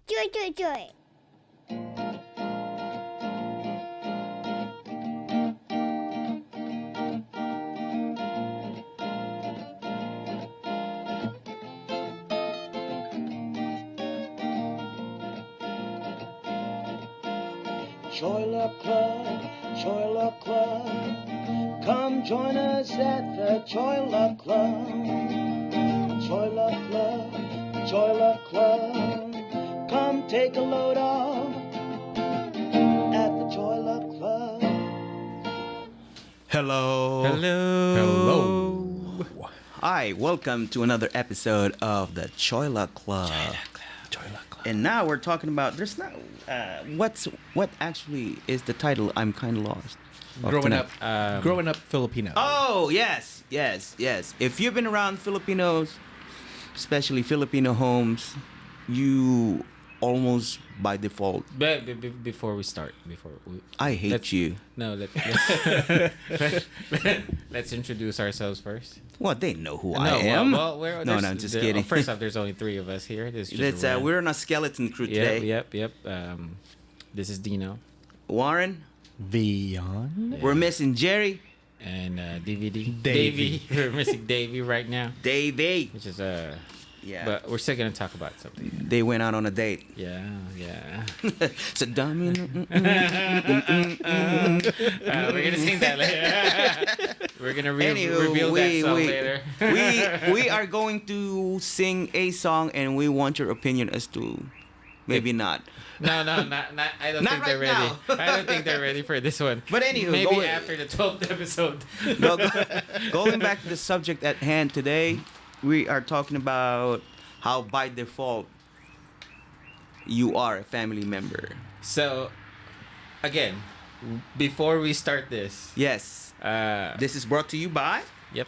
Joy, joy, joy. Joy Luck Club. Come join us at the Joy Luck Club. Joy Luck Club, Joy Luck Club. Come take a load off at the Joy Luck Club. Hello. Hello. Hi, welcome to another episode of the Choila Club. And now we're talking about what actually is the title? I'm kind of lost. of Growing tonight. up, growing up Filipino. Oh, yes. If you've been around Filipinos, especially Filipino homes, you almost by default. But before we start, I hate you. No, let's introduce ourselves first. Well, they know who No, I am. No, there's- I'm just there- kidding. First off, there's only three of us here. This is just We're on a skeleton crew today. Yep. This is Dino Warren, Vion. we're missing Jerry, and DVD. Davey. We're missing Davey right now, Davey. which is Yeah. But we're still gonna talk about something. They went out on a date. Yeah. So dummy. We're gonna sing that later. We're gonna Anywho, reveal that song later. we are going to sing a song, and we want your opinion as to maybe not. No, not. I don't Not think they're right ready. I don't think they're ready for this one. But anywho, maybe go- after the 12th episode. No, going back to the subject at hand today, we are talking about how by default you are a family member. So, again, before we start this, Yes. uh, This is brought to you by. yep,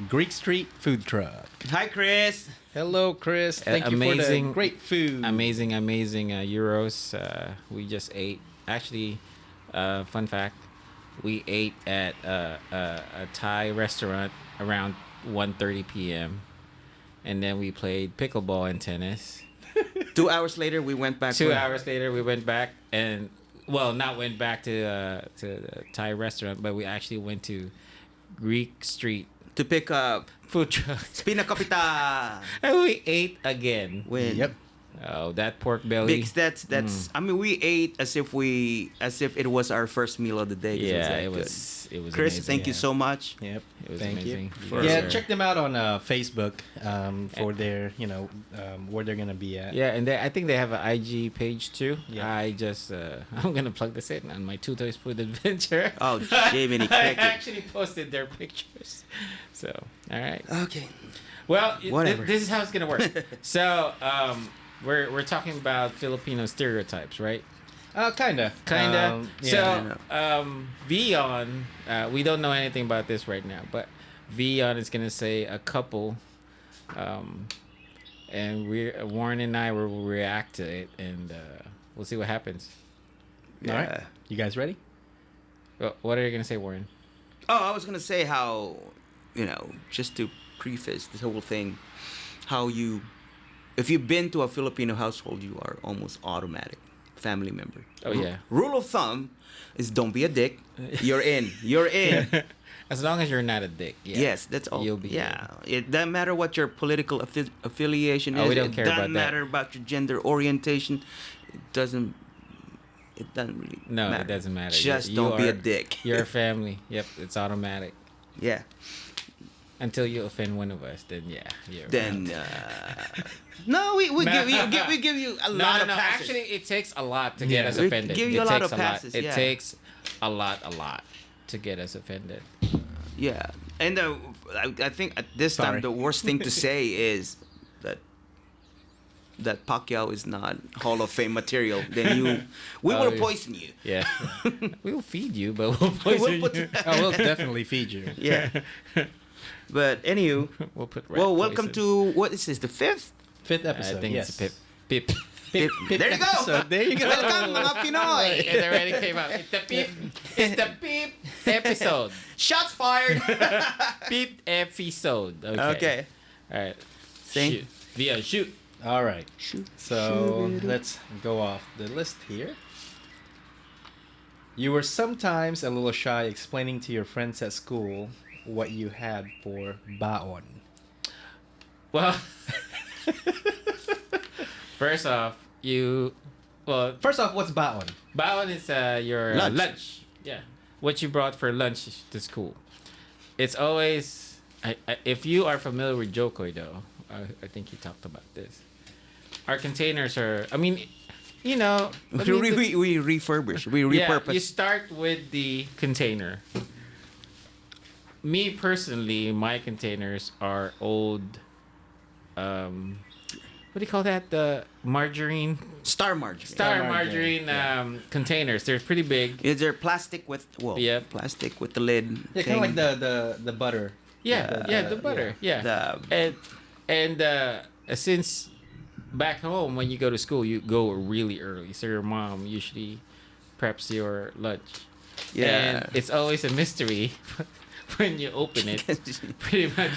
Greek Street Food Truck. Hi, Chris. Hello, Chris. Thank you for the great food. amazing euros. We just ate. Actually, fun fact, we ate at a Thai restaurant around 1:30 p.m. And then we played pickleball and tennis. 2 hours later, we went back. 2 hours later, we went back not went back to the Thai restaurant, but we actually went to Greek Street to pick up food truck, Spina Capita. and we ate again. When Yep. Oh, that pork belly! Because that's. I mean, we ate as if it was our first meal of the day. 'Cause Yeah, that it good. was. Chris, amazing. thank you so much. Yep. It was Thank amazing. you. For- Yeah, check them out on Facebook for their, where they're gonna be at. Yeah, and I think they have an IG page too. Yeah. I'm gonna plug this in on my Two Toys Food Adventure. Oh, Jiminy I Cricket. actually posted their pictures. So, all right. Okay. Well, Whatever. this is how it's gonna work. So, we're talking about Filipino stereotypes, right? Kinda. Kinda. Yeah. Vion, we don't know anything about this right now, but Vion is gonna say a couple, and Warren and I will react to it, and we'll see what happens. All right. You guys ready? Well, what are you gonna say, Warren? Oh, I was gonna say how, just to preface this whole thing, if you've been to a Filipino household, you are almost automatic family member. Oh, yeah. Rule of thumb is don't be a dick. You're in. You're in. As long as you're not a dick. Yeah. Yes, that's all. You'll be Yeah, it doesn't matter what your political affiliation is. Oh, we don't it care doesn't about that. matter about your gender orientation. It doesn't really No, matter. it doesn't matter. Just You don't be a are- dick. You're a family. Yep, it's automatic. Yeah. Until you offend one of us, then yeah. You're Then out. no, we No. give you a No, lot no, of no. passes. Actually, it takes a lot to get us We offended. give you It a lot takes of passes, It yeah. takes a lot to get us offended. Yeah, and I think at this Sorry. time the worst thing to say is that Pacquiao is not Hall of Fame material. Then we will yeah. poison you. Yeah. We'll feed you, but we'll poison We'll put- you. Oh, we'll definitely feed you. Yeah. But anywho, We'll put rat well, welcome poison. to what is this? The fifth? Fifth I episode. think yes. it's a pip. Pip There you go. episode. There you go. Welcome, mga Pinoy. It already came out. It's the peep. It's the peep episode. Shots fired. Peep episode. Okay. Okay. All right. Sing. Shoot. Via shoot. All right. Shoo, So shoo-doo-doo. let's go off the list here. You were sometimes a little shy explaining to your friends at school what you had for baon. Well, first off, First off, what's baon? baon is your Lunch. lunch. Yeah, what you brought for lunch to school. It's always if you are familiar with Jokoy though, I think he talked about this. Our containers are. I mean, you know, I mean, We refurbish. We repurpose. yeah, you start with the container. Me personally, my containers are old. What do you call that? The margarine, Star margarine. star margarine, margarine containers. They're pretty big. Is there plastic with Yep. plastic with the lid? Yeah, kind of like the butter. Yeah, the butter. Yeah, The- and since back home when you go to school, you go really early, so your mom usually preps your lunch. Yeah. And it's always a mystery when you open it. Pretty much,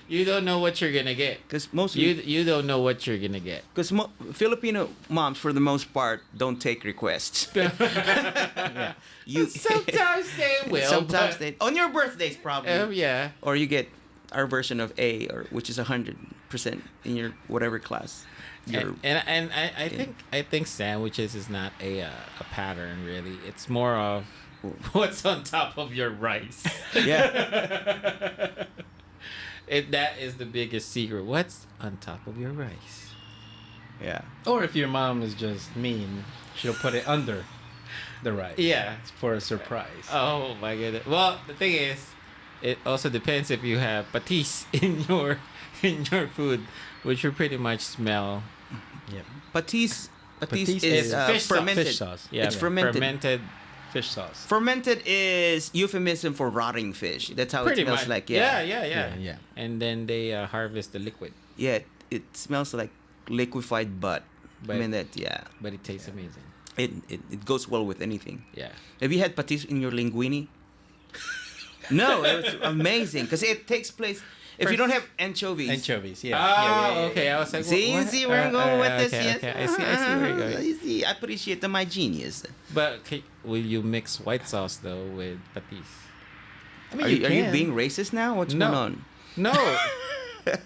you don't know what you're gonna get. Because most You don't know what you're gonna get. because Filipino moms for the most part don't take requests. You Sometimes they will. sometimes but, they on your birthdays probably, yeah. or you get our version of A, or which is 100% in your whatever class. Your And I think sandwiches is not a pattern really. It's more of what's on top of your rice. yeah. That is the biggest secret. What's on top of your rice? Yeah. Or if your mom is just mean, she'll put it under the rice. Yeah. For a surprise. Oh my goodness. Well, the thing is, it also depends if you have patis in your food, which will pretty much smell. Yeah. Patis Patis is is fish sauce. fermented. Fish sauce. Yeah, It's fermented. Fermented. Fish sauce. Fermented is euphemism for rotting fish. That's how Pretty it smells much. like. Yeah, Yeah. Yeah. And then they harvest the liquid, Yeah, it smells like liquefied butt. I But- mean that. Yeah. but it tastes amazing. It goes well with anything. Yeah. Have you had patis in your linguine? No, it was amazing because it takes place. If you don't have anchovies, Anchovies, yeah. Oh, okay. I was like, see, what? see where I'm going with this. Okay, Yes, okay. I see where you're going. You see, I appreciate my genius. But will you mix white sauce though with patis? I mean, Are you can. being racist now? What's No. going on? No.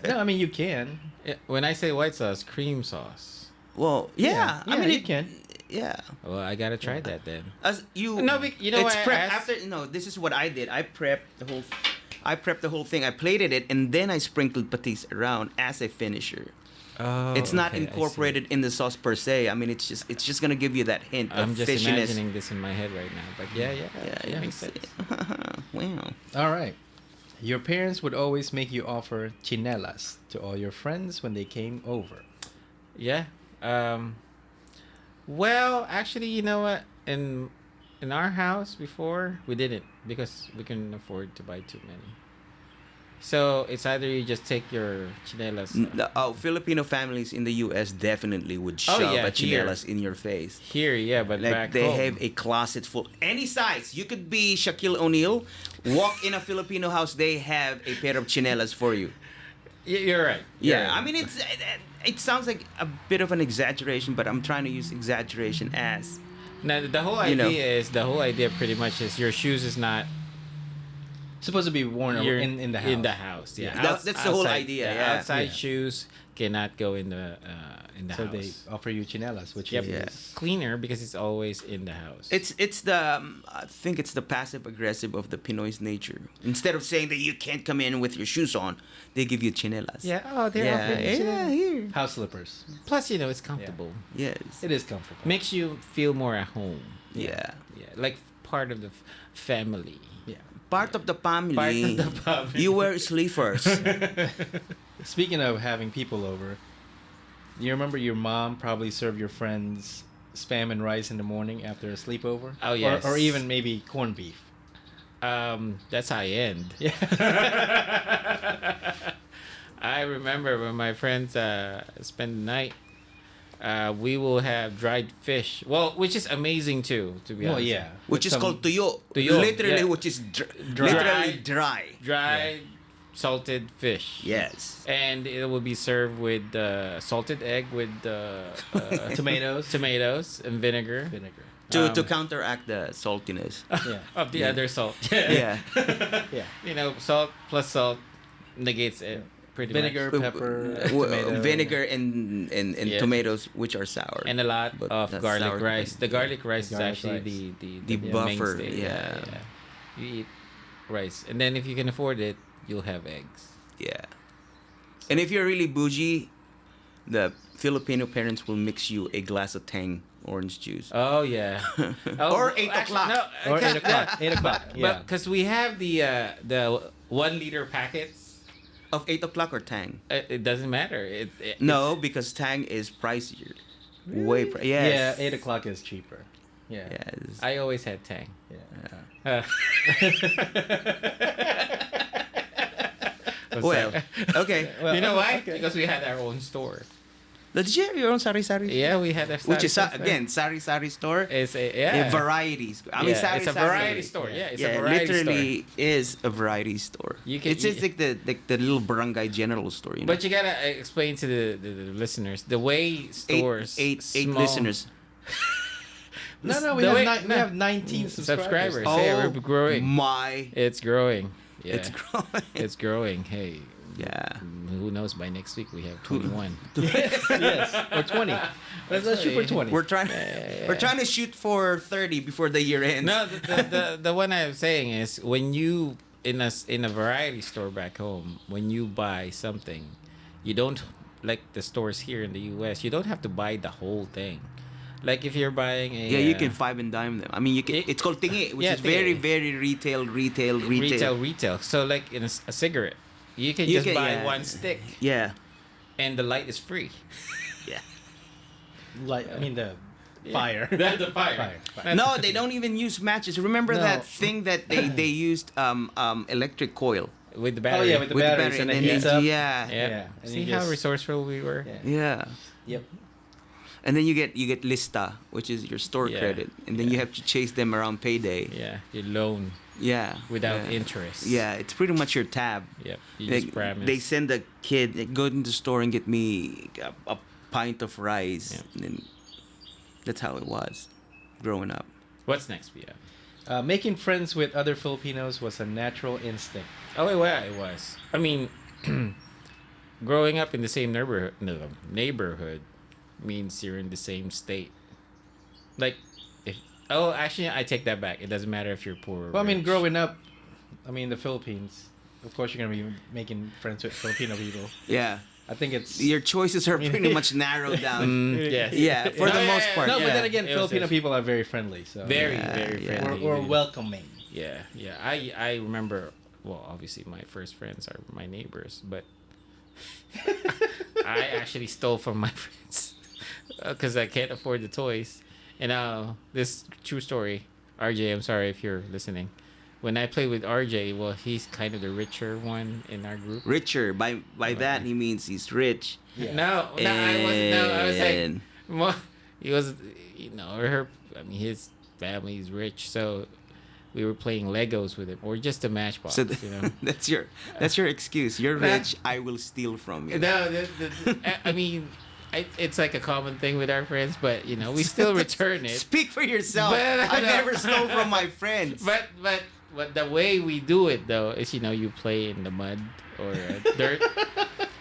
No, I mean you can. When I say white sauce, cream sauce. Well, yeah, I mean you it can. Yeah, Well, I gotta try that then. as you. No, you know it's what I prep asked? after. No, this is what I did. I prepped the whole thing. I plated it and then I sprinkled patis around as a finisher. Oh, It's not okay, I see. incorporated in the sauce per se. I mean, it's just gonna give you that hint I'm of just fishiness. imagining this in my head right now. But yeah, Yeah, makes sense. Wow. All right. Your parents would always make you offer chinelas to all your friends when they came over. Yeah. Well, actually, you know what? In our house before, we didn't because we couldn't afford to buy too many. So it's either you just take your chinelas. Filipino families in the U.S. definitely would Oh, shove yeah, a chinelas in your face. Here, yeah, but Like back they home. have a closet full any size. You could be Shaquille O'Neal, walk in a Filipino house. They have a pair of chinelas for you. You're right. You're Yeah, right. I mean it sounds like a bit of an exaggeration, but I'm trying to use exaggeration as Now the whole You know. idea pretty much is your shoes is not Supposed to be worn your in the house. In the house, yeah. That's the whole idea, yeah. Outside Yeah. shoes cannot go in the So house. they offer you chinelas, which Yep. is Cleaner because it's always in the house. it's the I think it's the passive aggressive of the Pinoy's nature. Instead of saying that you can't come in with your shoes on, they give you chinelas. yeah. Oh, they're Yeah, offering you yeah, chinelas. here. house slippers. Plus, you know, it's comfortable. Yes. It is comfortable. Makes you feel more at home. Yeah. Yeah, like part of the family. Yeah. Part of the family. Part of the family. You wear sleepers. Speaking of having people over, you remember your mom probably served your friends spam and rice in the morning after a sleepover? Oh, yes. Or even maybe corned beef. That's high end. Yeah. I remember when my friends spend the night. We will have dried fish. Well, which is amazing too, to be Well, honest. yeah. Which With is some- called tuyo. Tuyo, Literally, yeah. which is Dry. literally dry. Dried salted fish. Yes. And it will be served with salted egg with tomatoes and vinegar. To counteract the saltiness. Yeah. Of the other salt. Yeah. Yeah. You know, salt plus salt negates it pretty Vinegar, much. pepper, Well, vinegar and Yeah. tomatoes, which are sour. And a lot But of that's garlic sour. rice. The garlic rice is Garlic actually rice. The buffer, mainstay. yeah. You eat rice. And then if you can afford it, you'll have eggs. Yeah. And if you're really bougie, the Filipino parents will mix you a glass of Tang orange juice. Oh, yeah. Or 8 o'clock. No, Or 8 'cause- o'clock. 8 o'clock. But Yeah. because we have the 1 liter packets, Of 8 o'clock or Tang? it doesn't matter. No, because Tang is pricier. Way yes. Yeah, 8 o'clock is cheaper. Yeah. Yes. I always had Tang. Yeah. Well, okay. Well, You know why? okay. Because we had our own store. Did you have your own sari-sari? Yeah, we had a Which is, sari-sari. again, sari-sari store. It's a Varieties. I mean, Yeah, sari-sari. it's a variety store. Yeah, it's a Yeah, variety literally is a variety store. You can- it's just like the little barangay general store, you know? But you gotta explain to the listeners the way stores eight small- listeners. No, we The have, way- we have 19 subscribers. Subscribers. Yeah, we're growing. My. It's growing. Yeah. It's growing. It's growing. Hey, Yeah. who knows? By next week we have 21. Yes, or 20. Let's shoot for 20. We're trying. Yeah. We're trying to shoot for 30 before the year ends. No, the one I'm saying is when you in a variety store back home, when you buy something, you don't like the stores here in the U.S. You don't have to buy the whole thing. Like if you're buying a Yeah, you can five and dime them. I mean, you can. It's called tingi, which Yeah, is very, tingi. very retail. retail. So like in a cigarette, you can You just can- buy yeah. one stick Yeah. and the light is free. Yeah. Like, I mean, the fire. That's the fire. No, they don't even use matches. Remember No. that thing that they used electric coil With the Oh, battery. yeah, with the batteries and it heats up. Yeah. Yeah. Yeah, and See you how just- resourcely we were. Yeah. Yeah. Yep. And then you get lista, which is your store Yeah. credit, and then you have to chase them around payday. Yeah, you loan Yeah. without yeah. interest. Yeah, it's pretty much your tab. Yep. You Like, just promise. they send the kid, like, go into the store and get me a pint of rice. Yeah. And then that's how it was growing up. What's next, Pia? Making friends with other Filipinos was a natural instinct. Oh, it was. I mean, growing up in the same neighborhood means you're in the same state. Like, actually, I take that back. It doesn't matter if you're poor or Well, I mean, rich. growing up, the Philippines, of course, you're going to be making friends with Filipino people. Yeah. I think it's... Your choices are pretty much narrowed down. Yes. Yeah, for the most part. No, but yeah. then again, It was Filipino just- people are very friendly. So Very, Yeah, very yeah. friendly. Or welcoming. Yeah, yeah. I remember. Well, obviously, my first friends are my neighbors, but I actually stole from my friends because I can't afford the toys. And this true story, RJ. I'm sorry if you're listening. When I play with RJ, well, he's kind of the richer one in our group. Richer. By that, he means he's rich. Yeah. No, I wasn't. No, I was like, And- well, he was, I mean, his family's rich, so we were playing Legos with him, or just a Matchbox. So you know. that's your excuse. You're rich. I will steal from you. No, I mean, it's like a common thing with our friends, but we still return it. Speak for yourself. But- I never stole from my friends. But the way we do it though is you play in the mud or dirt.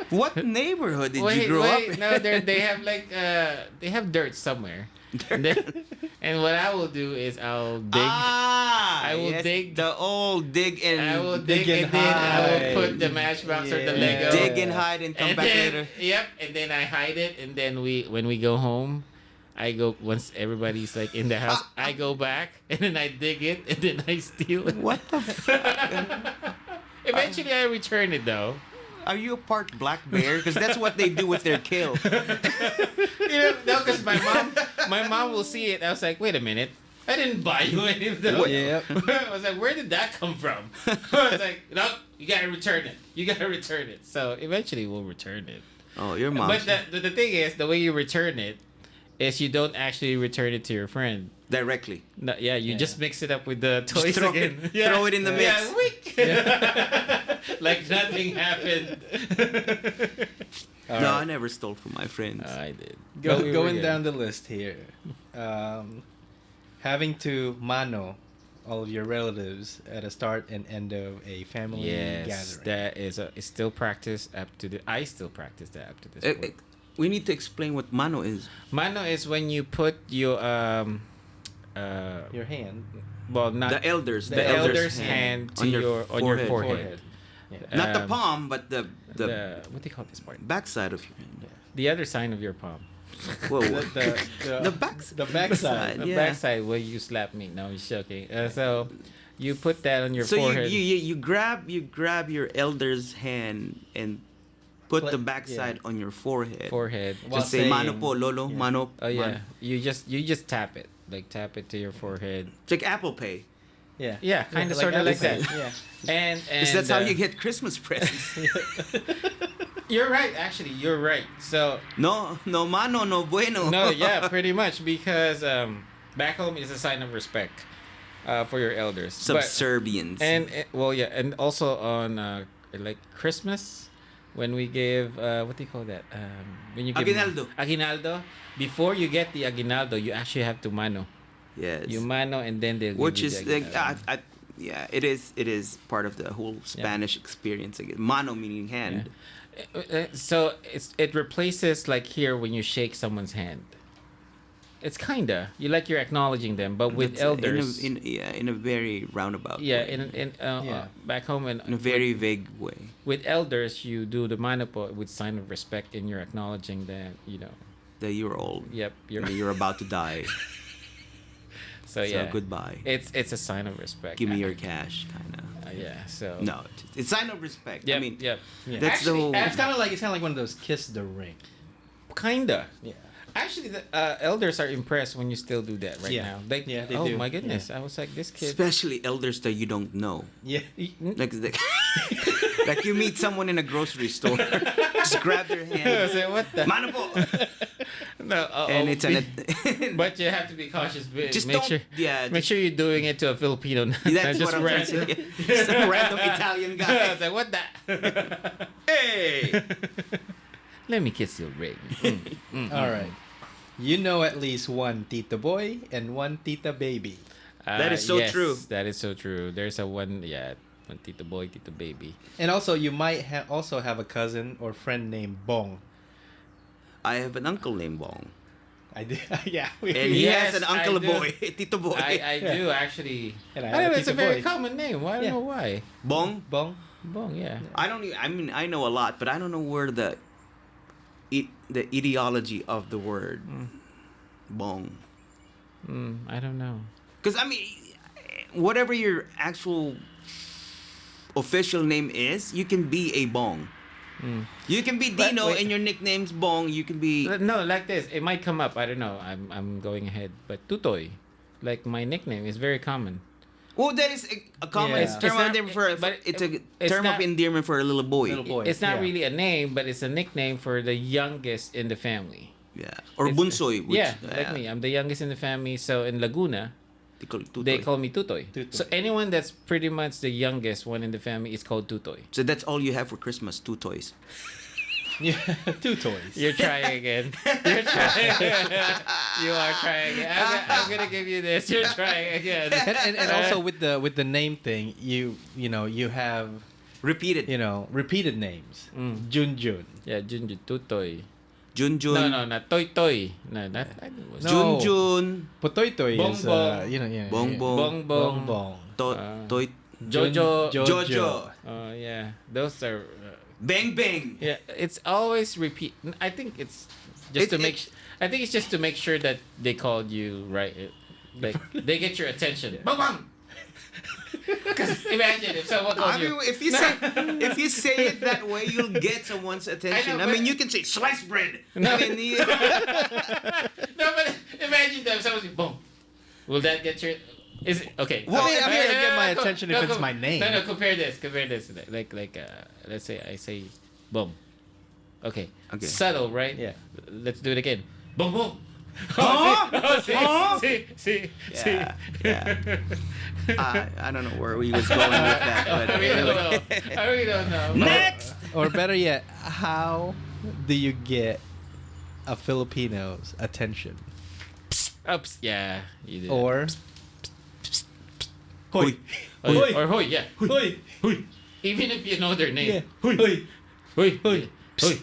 What neighborhood did you grow up in? No, they have they have dirt somewhere. And what I will do is I'll dig. I will dig- the old dig and I will dig dig and and then I will hide. put the Matchbox or the Yeah. Lego. dig and hide and come And back then, later. Yep, and then I hide it, and then when we go home, I go once everybody's like in the house. I go back and then I dig it and then I steal it. What the fuck? Eventually, I return it though. Are you a part black bear? Because that's what they do with their kill. No, because my mom will see it. I was like, wait a minute. I didn't buy you any of those. Yep. I was like, where did that come from? I was like, no, you gotta return it. You gotta return it. So eventually we'll return it. Oh, your mom. But the thing is, the way you return it is you don't actually return it to your friend. Directly. No, yeah, you Yeah. just mix it up with the toys throw again. it- throw it in the mix. Yeah, weak. like nothing happened. All No, right. I never stole from my friends. I did. Going down the list here. Having to mano all of your relatives at a start and end of a family Yes, gathering. that is it's still practice up to the. I still practice that up to this point. We need to explain what mano is. Mano is when you put your Your hand. well, not The elders. the elder's hand to your on your forehead. Yeah. Not the Um, palm, but the What do you call this part? backside of your hand. The other side of your palm. Whoa. The The backside. The Yeah. backside where you slap me. No, you're joking. So you put that on your So forehead. you grab your elder's hand and put Pla- the backside on your forehead. forehead. While Just say saying- mano po lolo, yeah. mano. Oh yeah. mano. You just tap it. Like tap it to your forehead. It's like Apple Pay. Yeah. Yeah, kind of sort of like that. Yeah. And Because that's how uh, you get Christmas presents. You're right. Actually, you're right. So no mano, no bueno. no, yeah, pretty much because back home is a sign of respect for your elders. But- Subservience. and well, yeah, and also on like Christmas when we give what do you call that? When you give Aguinaldo. Aguinaldo. Before you get the aguinaldo, you actually have to mano. yes. You mano, and then they'll Which give you is the like aguinaldo. yeah, it is part of the whole Spanish experience. Again, mano meaning hand. So it replaces like here when you shake someone's hand. It's kinda you like you're acknowledging them, but with That's, elders, in a very roundabout. yeah, way. Yeah. back home and in a very vague way. with elders you do the manopo with sign of respect, and you're acknowledging that That you're old. Yep, You're about to die. so So yeah, goodbye. it's a sign of respect. Give me your cash, kind of. Yeah, so No, it's sign of respect. Yep, I mean, yep. Yeah. that's the whole. It's kind of like one of those kiss the ring. Kinda. Yeah. Actually, the elders are impressed when you still do that right Yeah. now. Like, Yeah, they oh do. my goodness, I was like, this kid. Especially elders that you don't know. Yeah. Like you meet someone in a grocery store, just grab their I hand. was like, what the? Mano po! No, And it's an. But you have to be cautious. Just make don't. sure, Yeah. make sure you're doing it to a Filipino. Not That's just what I'm trying to random. say. Just a random Italian I guy. was like, what the? Hey! Let me kiss your ring. All right. You know at least one Tita boy and one Tita baby. That is so yes, true. That is so true. There's a one tito boy, tito baby. And also, you might also have a cousin or friend named Bong. I have an uncle named Bong. I did. Yeah. And he Yes, has an uncle I do. boy, Tito Boy. I Yeah. do actually. And I I have don't a know, it's a tito very boy. common name. I don't Yeah. know why. Bong? Bong. Bong, yeah. I don't. I mean, I know a lot, but I don't know where the ideology of the word bong. I don't know. Because I mean, whatever your actual official name is, you can be a bong. You can be But Dino wait. and your nickname's Bong. You can be. No, like this. It might come up. I don't know. I'm going ahead. But Tutoy, like my nickname, is very common. Oh, that is a common Yeah. term It's not- of endearment but it's a it's term not- of endearment for a little boy. Little boy. It's not yeah. really a name, but it's a nickname for the youngest in the family. Yeah. Or It's- bunsoy. Which, yeah, like me. I'm the youngest in the family. So in Laguna, they call me Tutoy. Tutoy. So anyone that's pretty much the youngest one in the family is called Tutoy. So that's all you have for Christmas, 2 toys. Yeah. 2 toys. You're trying again. You're trying. You are trying again. I'm gonna give you this. You're trying again. And also with the name thing, you have Repeated. repeated names. Jun Jun. Yeah, Junjun Tutoy. Jun Jun. No, not Toy Toy. No, not. No. Jun Jun. Potoy Bong is Bong. yeah. Bong Bong. Bong Bong. Bong Bong. Toy. Jojo. Jojo. Oh yeah, those are. Bang Bang. Yeah, it's always repeat. I think it's just to make. I think it's just to make sure that they called you right. Like they get your attention. Bang bang. Because imagine if someone calls I mean, you. if you say it that way, you'll get someone's attention. I, but- mean, you can say sliced bread. No. I mean, No, but imagine that someone says boom. Will that get your? Is it okay? Well, I mean, I mean, it'll get my attention if it's my name. No, compare this. Like let's say I say, boom. Okay. Okay. Subtle, right? Yeah. Let's do it again. Boom, boom. Huh? See, Huh? see. Yeah, yeah. I don't know where we was going with that, but I really don't anyway. know. I really don't know. Next. Or better yet, how do you get a Filipino's attention? Oops. Yeah, you did. Or Hoy. Or hoy, yeah. Hoy. Even if you know their name. Yeah. Hoy. Hoy. Hoy. Hoy.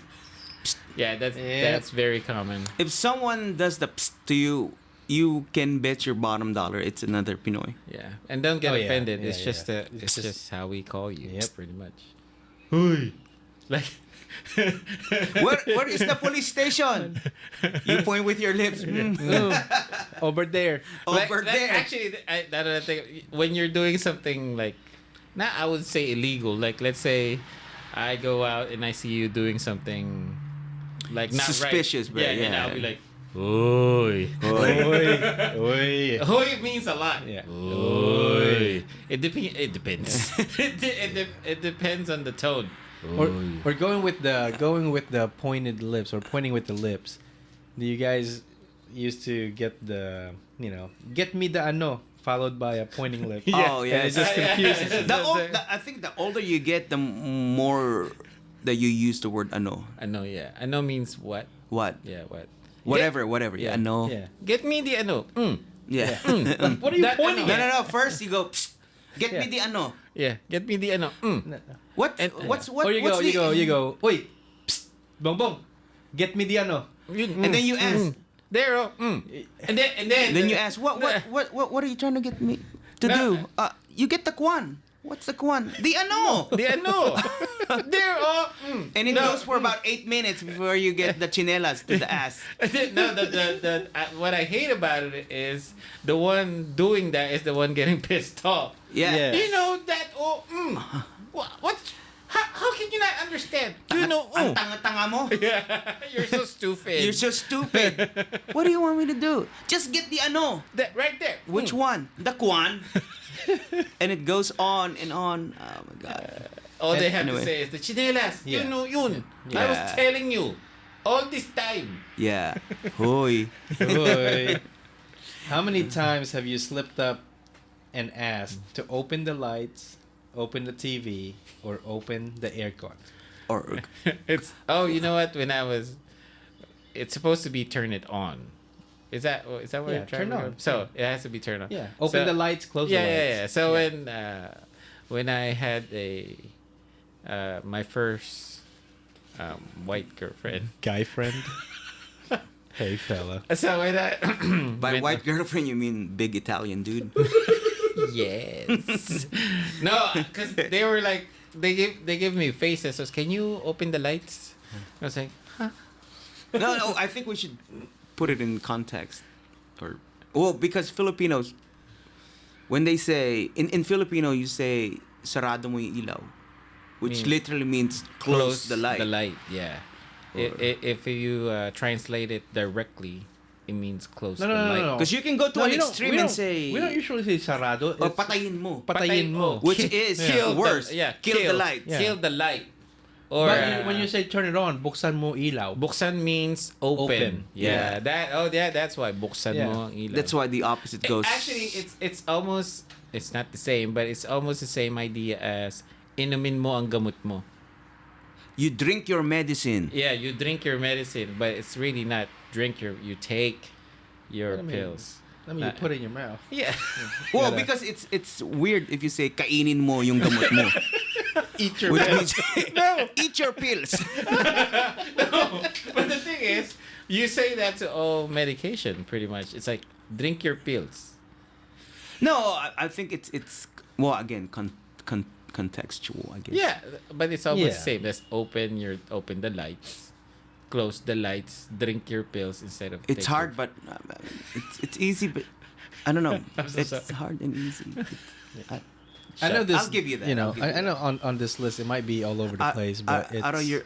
Yeah, that's very common. If someone does the psst to you, you can bet your bottom dollar it's another Pinoy. Yeah, and don't get Oh, yeah. offended. Yeah, it's yeah. just It's just- just how we call you. Yep. Pretty much. Hoy. Like. Where is the police station? You point with your lips. Over there. Over Like, there. Actually, that I think when you're doing something like, not I would say illegal. Like let's say, I go out and I see you doing something, like not Suspicious, right. but Yeah, and yeah. I'll be like, "Oi." Hoy. Hoy means a lot. Yeah. Oi. It depends. It depends on the tone. Or going with the pointed lips or pointing with the lips. Do you guys used to get the get me the ano followed by a pointing lip? Oh, And yeah. it just confuses you. I think the older you get, the more that you use the word ano. I know, yeah. I know means what? What? Yeah, what? Whatever. Yeah. Yeah. Ano. Yeah. Get me the ano. Yeah. What are you That pointing ano. No. at? First you go. Psst, get me Yeah. the ano. Yeah, get me the ano. What? And- What? Or you what's go, the, you go. Oi, psst, bongbong, get me the ano. And then you ask. There, oh, and then Then you ask. What are you trying to get me to No. do? You get the kwan. What's the kwan? The ano. the ano. There, oh, And it No, goes for about 8 minutes before you get the chinelas to the ass. No, the what I hate about it is the one doing that is the one getting pissed off. Yeah. Yeah. You know that, oh, what? How can you not understand? You know, Ang tanga-tanga mo. you're so stupid. You're so stupid. What do you want me to do? Just get the ano. that right there. Which one? The kwan. And it goes on and on. Oh my god. All they have Anyway. to say is the chinelas. Yeah. You know, yun. I was Yeah. telling you all this time. Yeah. Hoy. Oi. How many times have you slipped up and asked to open the lights, open the TV, or open the aircon? Or You know what? It's supposed to be turn it on. Is that what Yeah, you're trying turn to on. do? So it has to be turned on. Yeah. Open So- the lights, close Yeah, the lights. yeah, yeah. So when I had my first white girlfriend. Guy friend. Hey fella. So when I by when- white girlfriend you mean big Italian dude. Yes. No, because they were like they give me faces. So can you open the lights? I was like, huh? No, I think we should put it in context. Because Filipinos, when they say in Filipino you say sarado mo yung ilaw, which Mean- literally means close the light. The light, yeah. If you translate it directly, it means close the light. No. Because you can go to an extreme and say we don't usually say sarado. or It's patayin mo, patayin mo. which is worse. Kill the light. Yeah. Kill the light. Or But when you say turn it on, buksan mo ilaw. buksan means open. Yeah. Yeah. That's why buksan Yeah. mo ang ilaw. That's why the opposite goes. Actually, it's almost, it's not the same, but it's almost the same idea as inumin mo ang gamot mo. You drink your medicine. Yeah, you drink your medicine, but it's really not you take your I mean, pills. I mean, you put it in your mouth. Yeah. Well, Gotta- because it's weird if you say kainin mo yung gamot mo. Eat your Which mouth. means eat your pills. But the thing is, you say that to all medication, pretty much. It's like, drink your pills. No, I think it's well again contextual. I guess. Yeah, but it's almost Yeah. the same. Let's open the lights, close the lights, drink your pills instead of. It's take hard, your- but it's easy. But I don't know. I'm so It's sorry. hard and easy. I know this. I'll give you that. You know, I'll give you I know on this list it might be all over the place, but it's,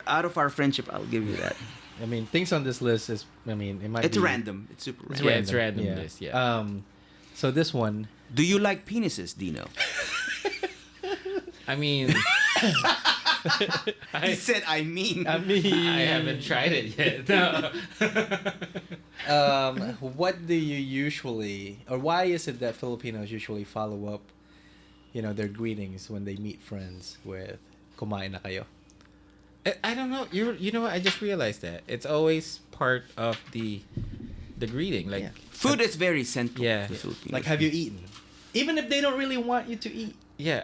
out of our friendship, I'll give you that. I mean, things on this list is. I mean, it might. It's be, random. It's super It's random. It's random list, yeah. So this one. Do you like penises, Dino? I mean, He said, "I mean." I mean, I haven't tried it yet. No. What do you usually, or why is it that Filipinos usually follow up, their greetings when they meet friends with "Kumain na kayo"? I don't know. You know what? I just realized that it's always part of the greeting. Like Yeah. Food is very central. Yeah. to Filipinos. Like, have you eaten? Even if they don't really want you to eat. yeah.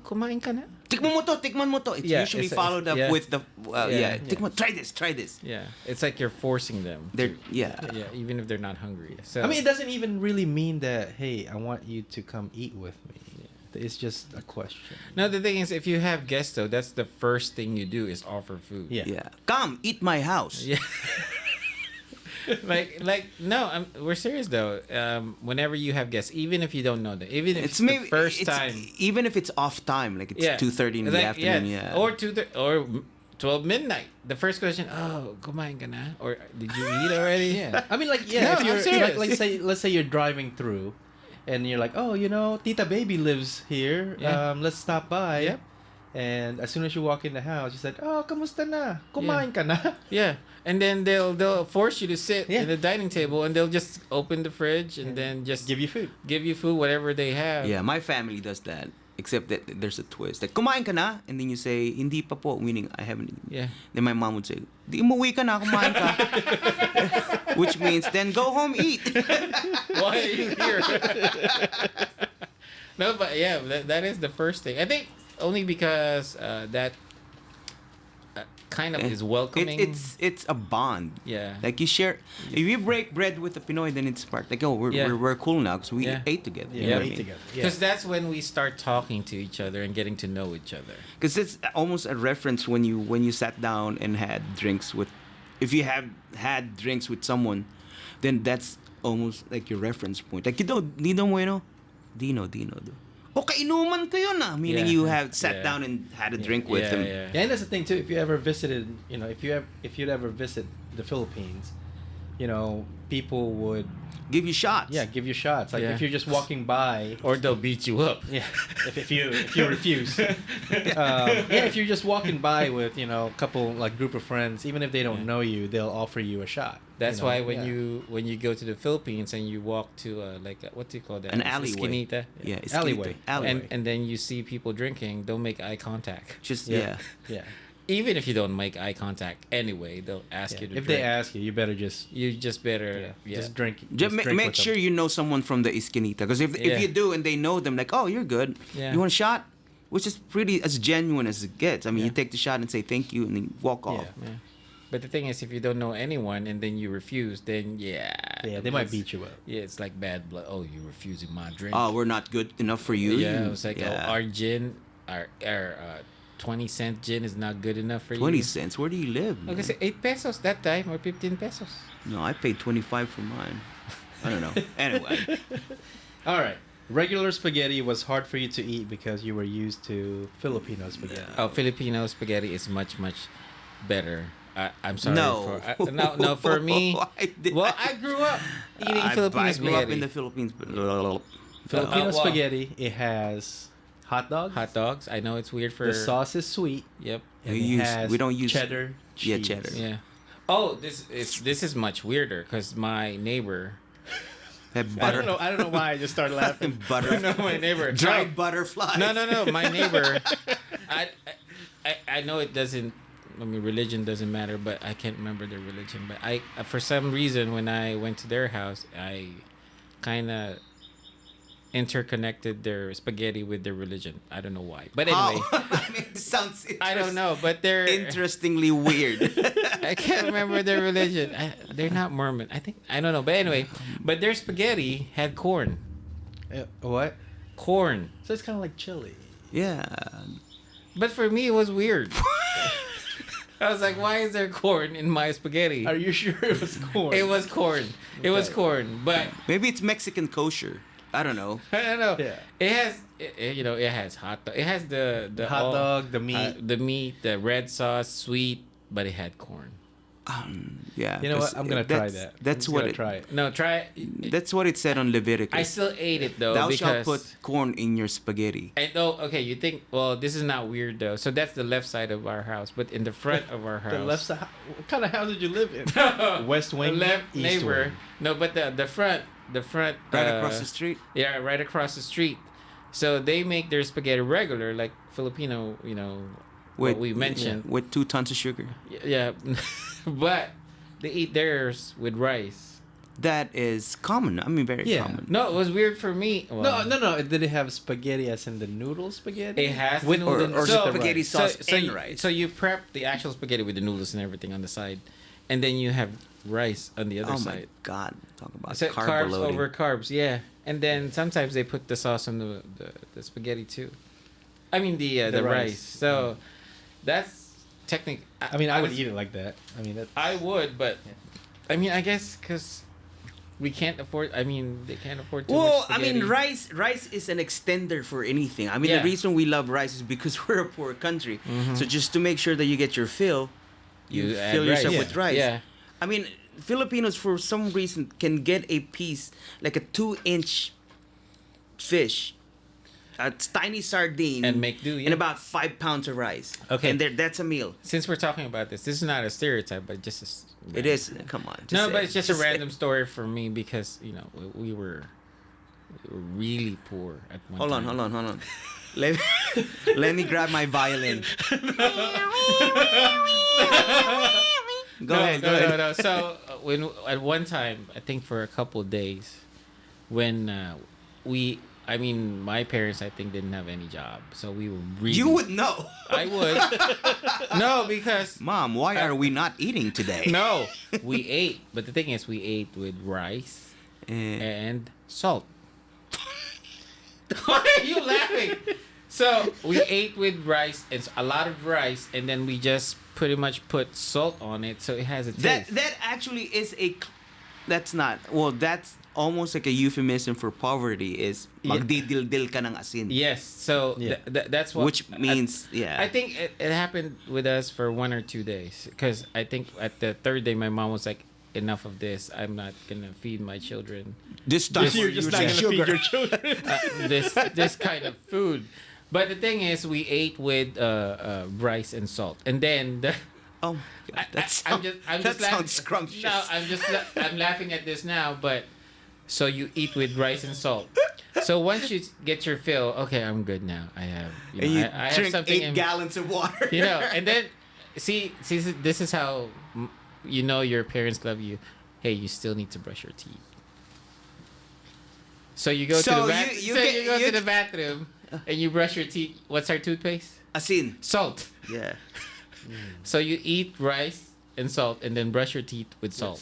Kumain ka na? Tikman mo to. It's Yeah, usually it's- followed up yeah. with the Yeah. Tikman, try this. Yeah. It's like you're forcing them. They're to- yeah. Yeah. Even if they're not hungry. So I mean, it doesn't even really mean that, hey, I want you to come eat with me. It's just a question. no. The thing is, if you have guests, though, that's the first thing you do is offer food. Yeah. Yeah. Come eat my house. Yeah. like no, we're serious though. Whenever you have guests, even if you don't know them, even if it's It's maybe the first it's, time, even if it's off time, like it's yeah, 2:30 in the Like, afternoon. Yeah. or 12 midnight. The first question, kumain ka na? Or did you eat already? Yeah. I mean, like, No, yeah, if I'm you're, serious. let's say you're driving through and you're like, oh, Tita Baby lives here. Yeah. Let's stop by. Yep. And as soon as you walk in the house, you said, oh, kamusta na? Kumain ka na? Yeah, and then they'll force you to sit Yeah. at the dining table, and they'll just open the fridge and then just Give you food. give you food, whatever they have. Yeah, my family does that. Except that there's a twist. Like, kumain ka na? And then you say, hindi pa po, meaning I haven't eaten. Yeah. Then my mom would say, di umuwi ka na, kumain ka. Which means, then go home, eat. Why are you here? No, but yeah, that is the first thing. I think only because that kind of is welcoming. It's a bond. Yeah. Like you share, if you break bread with a Pinoy, then it's part. Like, oh, Yeah. we're cool now because we Yeah. ate together. Yeah, You know we what I eat mean? together. Because that's when we start talking to each other and getting to know each other. Because it's almost a reference when you sat down and had drinks with, if you have had drinks with someone, then that's almost like your reference point. Like, Dino Bueno, Dino. O kainuman kayo na. Meaning Yeah. you have sat Yeah. down and had a drink with them. Yeah. Yeah, and that's the thing too. If you ever visited, if you'd ever visit the Philippines, people would Give you shots. give you shots. Like Yeah. if you're just walking by, Or they'll beat you up. yeah, if you refuse, if you're just walking by with a couple like group of friends, even if they don't Yeah. know you, they'll offer you a shot. That's why when yeah. you go to the Philippines and you walk to what do you call that? An alleyway. Esquinita. Yeah, it's Alleyway. And then you see people drinking, don't make eye contact. Just, yeah, yeah. yeah. Even if you don't make eye contact anyway, they'll ask you to If drink. they ask you, you better just You just better just drink. Just drink make with sure them. you know someone from the Iskinita. Because if Yeah. you do and they know them, like, oh, you're good. Yeah. You want a shot? Which is pretty as genuine as it gets. I mean, you Yeah. take the shot and say thank you and then walk off. Yeah. Yeah. But the thing is, if you don't know anyone and then you refuse, then Yeah, they might it's- beat you up. Yeah, it's like bad blood. Oh, you're refusing my drink. Oh, we're not good enough for you. Yeah, it's like Yeah. our gin, our 20-cent gin is not good enough for 20 you. cents. Where do you live? man? Okay, so 8 pesos that time or 15 pesos. No, I paid 25 for mine. I don't know. Anyway, All right. Regular spaghetti was hard for you to eat because you were used to Filipino spaghetti. Oh, Filipino spaghetti is much better. I'm sorry. No. No, for me. I did- Well, I grew up eating Filipino I grew spaghetti. up in the Philippines, but Filipino well- spaghetti, it has hot dogs. Hot dogs. I know it's weird for. The sauce is sweet. Yep. And We it use- has we don't use- cheddar. Yeah, cheese. cheddar. Yeah. Oh, this is much weirder because my neighbor. had I butter. don't know why I just started laughing. butter. No, my neighbor. Dried butterflies. No. My neighbor. I know it doesn't. I mean, religion doesn't matter, but I can't remember their religion. But I, for some reason, when I went to their house, I kind of interconnected their spaghetti with their religion. I don't know why. But anyway, I mean, it sounds I don't know. But they're interestingly weird. I can't remember their religion. They're not Mormon. I don't know. But anyway, but their spaghetti had corn. What? Corn. So it's kind of like chili. Yeah. But for me, it was weird. I was like, why is there corn in my spaghetti? Are you sure it was corn? It was corn. It was Okay. corn. But Maybe it's Mexican kosher. I don't know. I don't know. Yeah. It has, it has hot dog. It has the hot dog, the meat. the meat, the red sauce, sweet, but it had corn. Yeah. You know what? 'cause I'm gonna try that's- that. That's I'm what gonna it. try it. No, try. That's what it said on Leviticus. I still ate it though Thou because. shalt put corn in your spaghetti. And okay, you think, well, this is not weird though. So that's the left side of our house, but in the front of our house, The left side. What kind of house did you live in? West the wing, left east neighbor. wing. No, but the front, Right across the street. Yeah, right across the street. So they make their spaghetti regular, like Filipino, what we mentioned. With 2 tons of sugar. Yeah, but they eat theirs with rice. That is common. I mean, very Yeah. common. No, it was weird for me. Well, No. Did it have spaghetti as in the noodle spaghetti? It has with the noodles. or So- spaghetti rice. sauce and you, rice. So you prep the actual spaghetti with the noodles and everything on the side, and then you have rice on the other Oh my side. God! Talk about So carb carbs loading. over carbs, yeah. And then sometimes they put the sauce on the spaghetti too. I mean the The rice. rice. So that's technically. I mean, I would eat it like that. I mean, that. I would, but I mean, I guess because we can't afford. I mean, they can't afford too Well, much I mean, spaghetti. rice is an extender for anything. I mean, Yeah. the reason we love rice is because we're a poor country. So just to make sure that you get your fill, you add fill yourself rice. with rice. Yeah. I mean, Filipinos for some reason can get a piece like a 2-inch fish, a tiny sardine, And make do, yeah. and about 5 pounds of rice. Okay. and that's a meal. Since we're talking about this is not a stereotype, but just It is. Come on. just No, say but it. it's just a say it. random story for me because we were really poor at one Hold time. on. Let, let me grab my violin. Go ahead. No. So when at one time, I think for a couple of days, when my parents, I think, didn't have any job, so we were really. You would know. I would. No, because Mom, why are we not eating today? no, we ate, but the thing is, we ate with rice and salt. Why are you laughing? So we ate with rice and a lot of rice, and then we just pretty much put salt on it, so it has a taste. That actually is that's not, well, that's almost like a euphemism for poverty is Yeah. magdidildil ka ng asin. Yes, so Yeah. that's what. Which means, yeah. I think it happened with us for 1 or 2 days because I think at the third day my mom was like, "Enough of this. I'm not gonna feed my children This time You're just not gonna feed your children. this kind of food." But the thing is, we ate with rice and salt, and then Oh, my God, I'm just that laughing. sounds scrumptious. No, I'm laughing at this now, but so you eat with rice and salt. So once you get your fill, okay, I'm good now. I have, And you I have drink something 8 in, gallons of water. and then see, this is how your parents love you. Hey, you still need to brush your teeth. So you go So to the you bathroom. get- To the bathroom and you brush your teeth. What's our toothpaste? Asin. Salt. Yeah. So you eat rice and salt, and then brush your teeth with salt.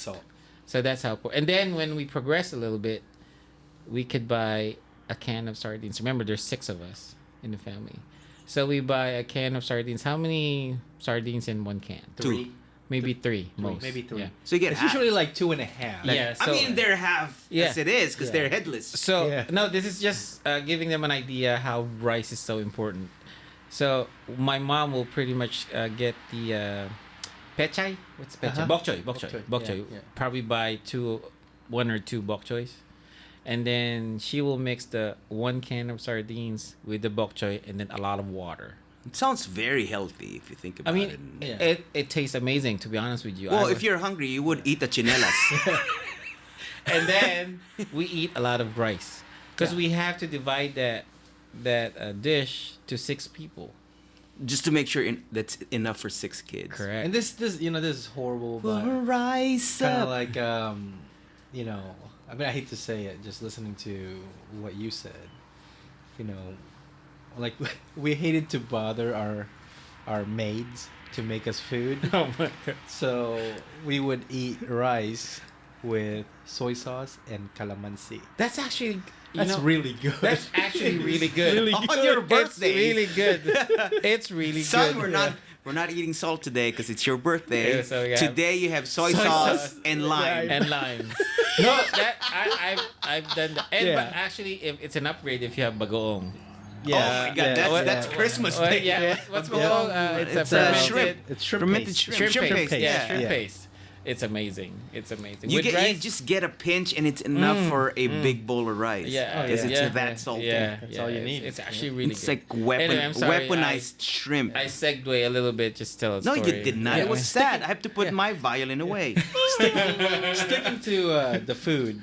So that's how. And then when we progress a little bit, we could buy a can of sardines. Remember, there's 6 of us in the family, so we buy a can of sardines. How many sardines in one can? 2. Maybe 3 most. Maybe 3. Yeah. So you get It's half. usually like 2.5. Yeah, I so- mean, they're half Yeah. as it is because Yeah. they're headless. So Yeah. no, this is just giving them an idea how rice is so important. So my mom will pretty much get the pechay. What's pechay? Uh-huh. Bok choy. Bok choy. Bok choy. Bok choy. Yeah, yeah. Probably buy 1 or 2 bok choys, and then she will mix the 1 can of sardines with the bok choy, and then a lot of water. It sounds very healthy if you think I about mean, it. Yeah. it tastes amazing, to be honest with you. Well, if you're hungry, you would eat the chinelas. And then we eat a lot of rice because Yeah. we have to divide that dish to 6 people. Just to make sure that's enough for 6 kids. Correct. And this this is horrible, but Rise kind of up. like I mean, I hate to say it, just listening to what you said, like we hated to bother our maids to make us food, Oh my god. so we would eat rice with soy sauce and calamansi. That's actually That's really good. That's actually really good. Really On good. your It's birthday. really good. It's really Son, good. we're not eating salt today because it's your birthday. Yeah, so we have Today you have soy soy sauce sauce and lime. and lime. No, that I've done that. And Yeah. but actually, if it's an upgrade if you have bagoong. Oh my God, that's Christmas Well, Day. yeah. What's Yeah. bagoong? It's a It's fermented shrimp. It's shrimp Fermented paste. shrimp. shrimp paste. paste. Yeah, Yeah. shrimp Yeah. paste. It's amazing. It's amazing. You With get you rice- just get a pinch and it's enough for a big bowl of rice. Yeah, Oh, because yeah. it's yeah, that yeah, salty. Yeah, That's yeah, all you it's- need. It's actually really It's good. like weapon, Anyway, I'm sorry, weaponized shrimp. I segue a little bit. Just tell a No, story. you did not. Yeah. It was sad. I have to put my violin away. Sticking to the food,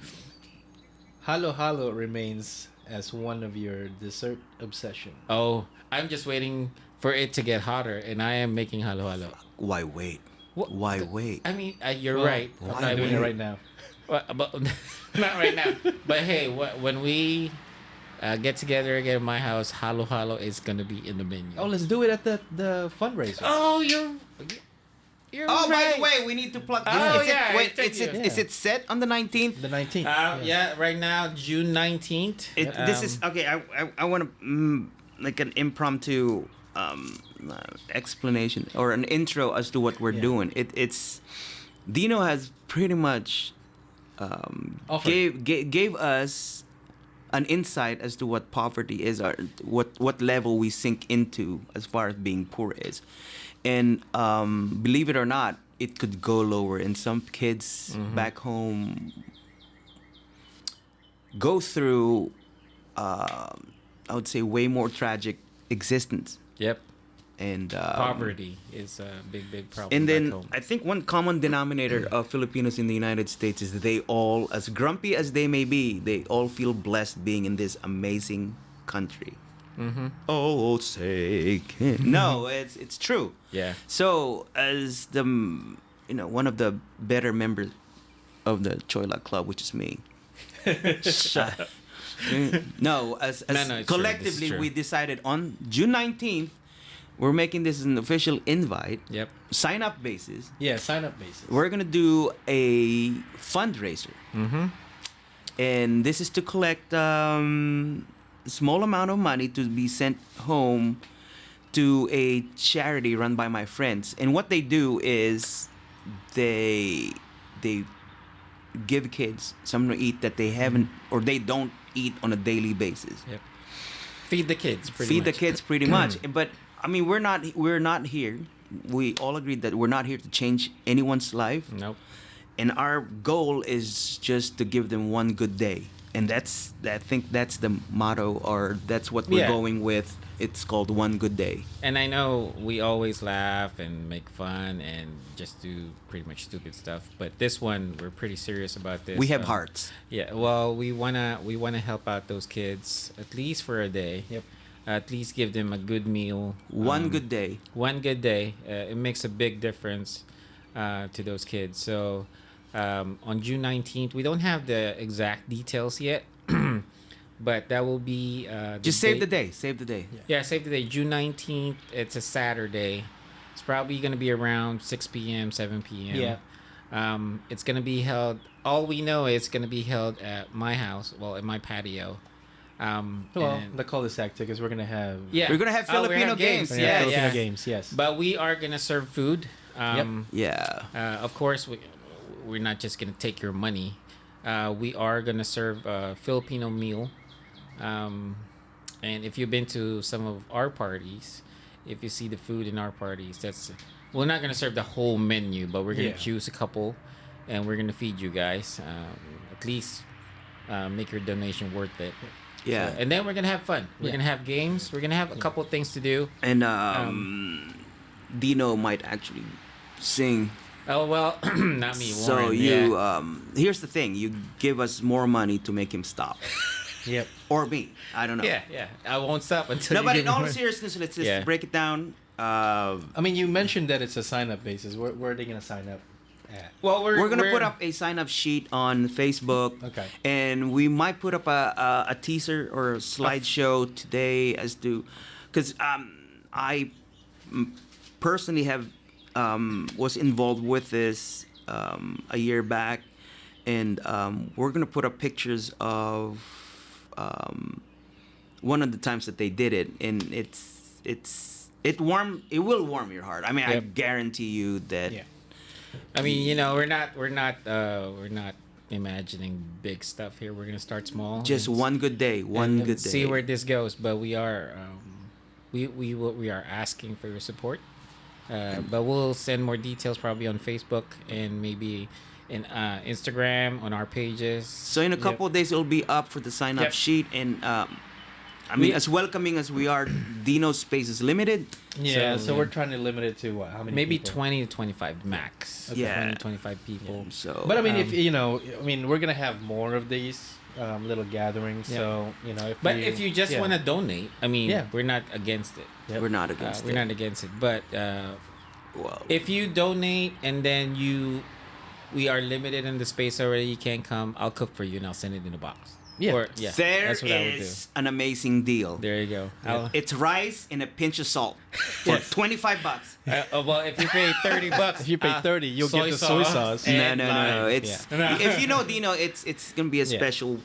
halo halo remains as one of your dessert obsession. Oh, I'm just waiting for it to get hotter, and I am making halo halo. Why wait? What Why the- wait? I mean, you're Well, right. I'm Why not doing it wait? right now. Well, but not right now. But hey, when we get together again at my house, halo halo is gonna be in the menu. Oh, let's do it at the fundraiser. Oh, you're Oh, by right. the way, we need to plug. Oh, is yeah, it, wait, thank is you. it is it set on the 19th? The 19th. Yeah, right now June 19th. This is okay. I want to like an impromptu explanation or an intro as to what we're Yeah. doing. It's Dino has pretty much Offered. gave us an insight as to what poverty is or what level we sink into as far as being poor is, and believe it or not, it could go lower. And some kids back home go through, I would say, way more tragic existence. Yep. And Poverty is a big problem. And back then home. I think one common denominator of Filipinos in the United States is that they all, as grumpy as they may be, they all feel blessed being in this amazing country. Oh, say no, it's true. Yeah. So as the one of the better members of the Choila Club, which is me. No, as No, it's true. This collectively is true. we decided on June 19th, we're making this an official invite, Yep. sign up basis. Yeah, sign up basis. We're gonna do a fundraiser, and this is to collect a small amount of money to be sent home to a charity run by my friends. And what they do is they give kids something to eat that they haven't or they don't eat on a daily basis. Yep. Feed the kids. Feed the kids pretty much. But I mean, we're not here. We all agreed that we're not here to change anyone's life. Nope. And our goal is just to give them one good day. And I think that's the motto, or that's what we're Yeah. going with. It's called One Good Day. And I know we always laugh and make fun and just do pretty much stupid stuff, but this one we're pretty serious about this. We have hearts. Yeah, well, we wanna help out those kids at least for a day. Yep. At least give them a good meal. One good day. One good day. It makes a big difference to those kids. So on June 19th, we don't have the exact details yet, but that will be Just save the day. Save the day. Yeah, save the day. June 19th. It's a Saturday. It's probably going to be around 6 p.m., 7 p.m. Yeah. It's going to be held. All we know is it's going to be held at my house, well, in my patio. Well, And- the cul-de-sac because we're gonna have yeah. We're gonna have Oh, we Filipino games. we're gonna have Yes. Filipino yeah. games. Yes. But we are going to serve food. Yeah. Of course, we're not just going to take your money. We are going to serve a Filipino meal. And if you've been to some of our parties, if you see the food in our parties, we're not going to serve the whole menu, but we're going to Yeah. choose a couple and we're going to feed you guys. At least make your donation worth it. Yeah. And then we're going to have fun. We're Yeah. going to have games. We're going to have a couple things to do. And Dino might actually sing. Oh, well, not me. So Warren, you yeah. here's the thing, you give us more money to make him stop. Yep. Or me. I don't know. Yeah. I won't stop until No, you but give in me all more. seriousness, let's just Yeah. break it down. I mean, you mentioned that it's a sign-up basis. Where are they gonna sign up at? Well, We're gonna put up a sign-up sheet on Facebook. Okay. And we might put up a teaser or a slideshow today as to, because I personally have was involved with this a year back, and we're gonna put up pictures of one of the times that they did it, and it will warm your heart. I mean, I Yep. guarantee you that. Yeah. I mean, we're not imagining big stuff here. We're gonna start small. Just and one good day, one and good day. see where this goes. But we are we are asking for your support. But we'll send more details probably on Facebook and maybe in Instagram on our pages. So in a couple of days, it'll be up for the sign-up Yep. sheet, and I mean, as welcoming as we are, Dino's space is limited. Yeah, So, so yeah. we're trying to limit it to what? How many? Maybe people? 20 to 25 max. Okay. Yeah. 20 25 people. So, But I mean, if Um, you know, I mean, we're gonna have more of these little gatherings. Yeah. So you know, If you just yeah. want to donate, I mean, Yeah. we're not against it. Yep. we're not against We're it. not against it. But Well, if you donate and then we are limited in the space already, you can't come, I'll cook for you and I'll send it in a box. Yeah. Or, there that's what I would do. is an amazing deal. There you go. It's rice and a pinch of salt for Yes. $25. Well, if you pay $30, If you pay 30, you'll get the soy sauce. No, and no, no, no. lime. It's Yeah. if you know Dino, it's gonna be a Yeah. special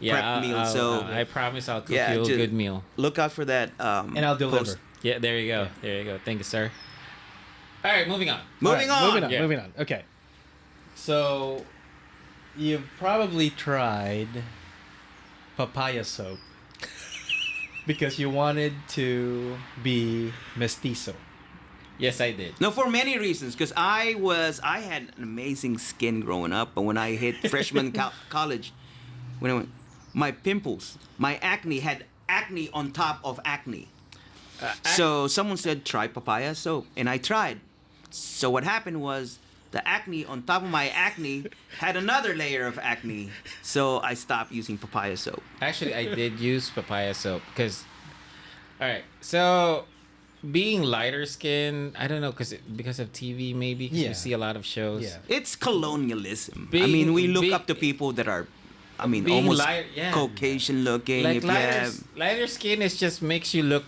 Yeah, prep meal. So I promise I'll cook yeah, you a just good meal. look out for that. And I'll deliver. post. Yeah, there you go. Yeah. There you go. Thank you, sir. All right, moving on. Moving All right, on. Yeah. Moving on. Okay. So, you've probably tried papaya soap because you wanted to be mestizo. Yes, I did. No, for many reasons. Because I had an amazing skin growing up, but when I hit freshman college, when I went, my pimples, my acne had acne on top of acne. So someone said try papaya soap, and I tried. So what happened was the acne on top of my acne had another layer of acne. So I stopped using papaya soap. Actually, I did use papaya soap because. All right, so being lighter skin, I don't know, because of TV maybe. 'Cause Yeah. we see a lot of shows. Yeah. It's colonialism. I Being- mean, we look being- up to people that are, I mean, being almost light- yeah. Caucasian looking. Like if you lighter, have, lighter skin is just makes you look.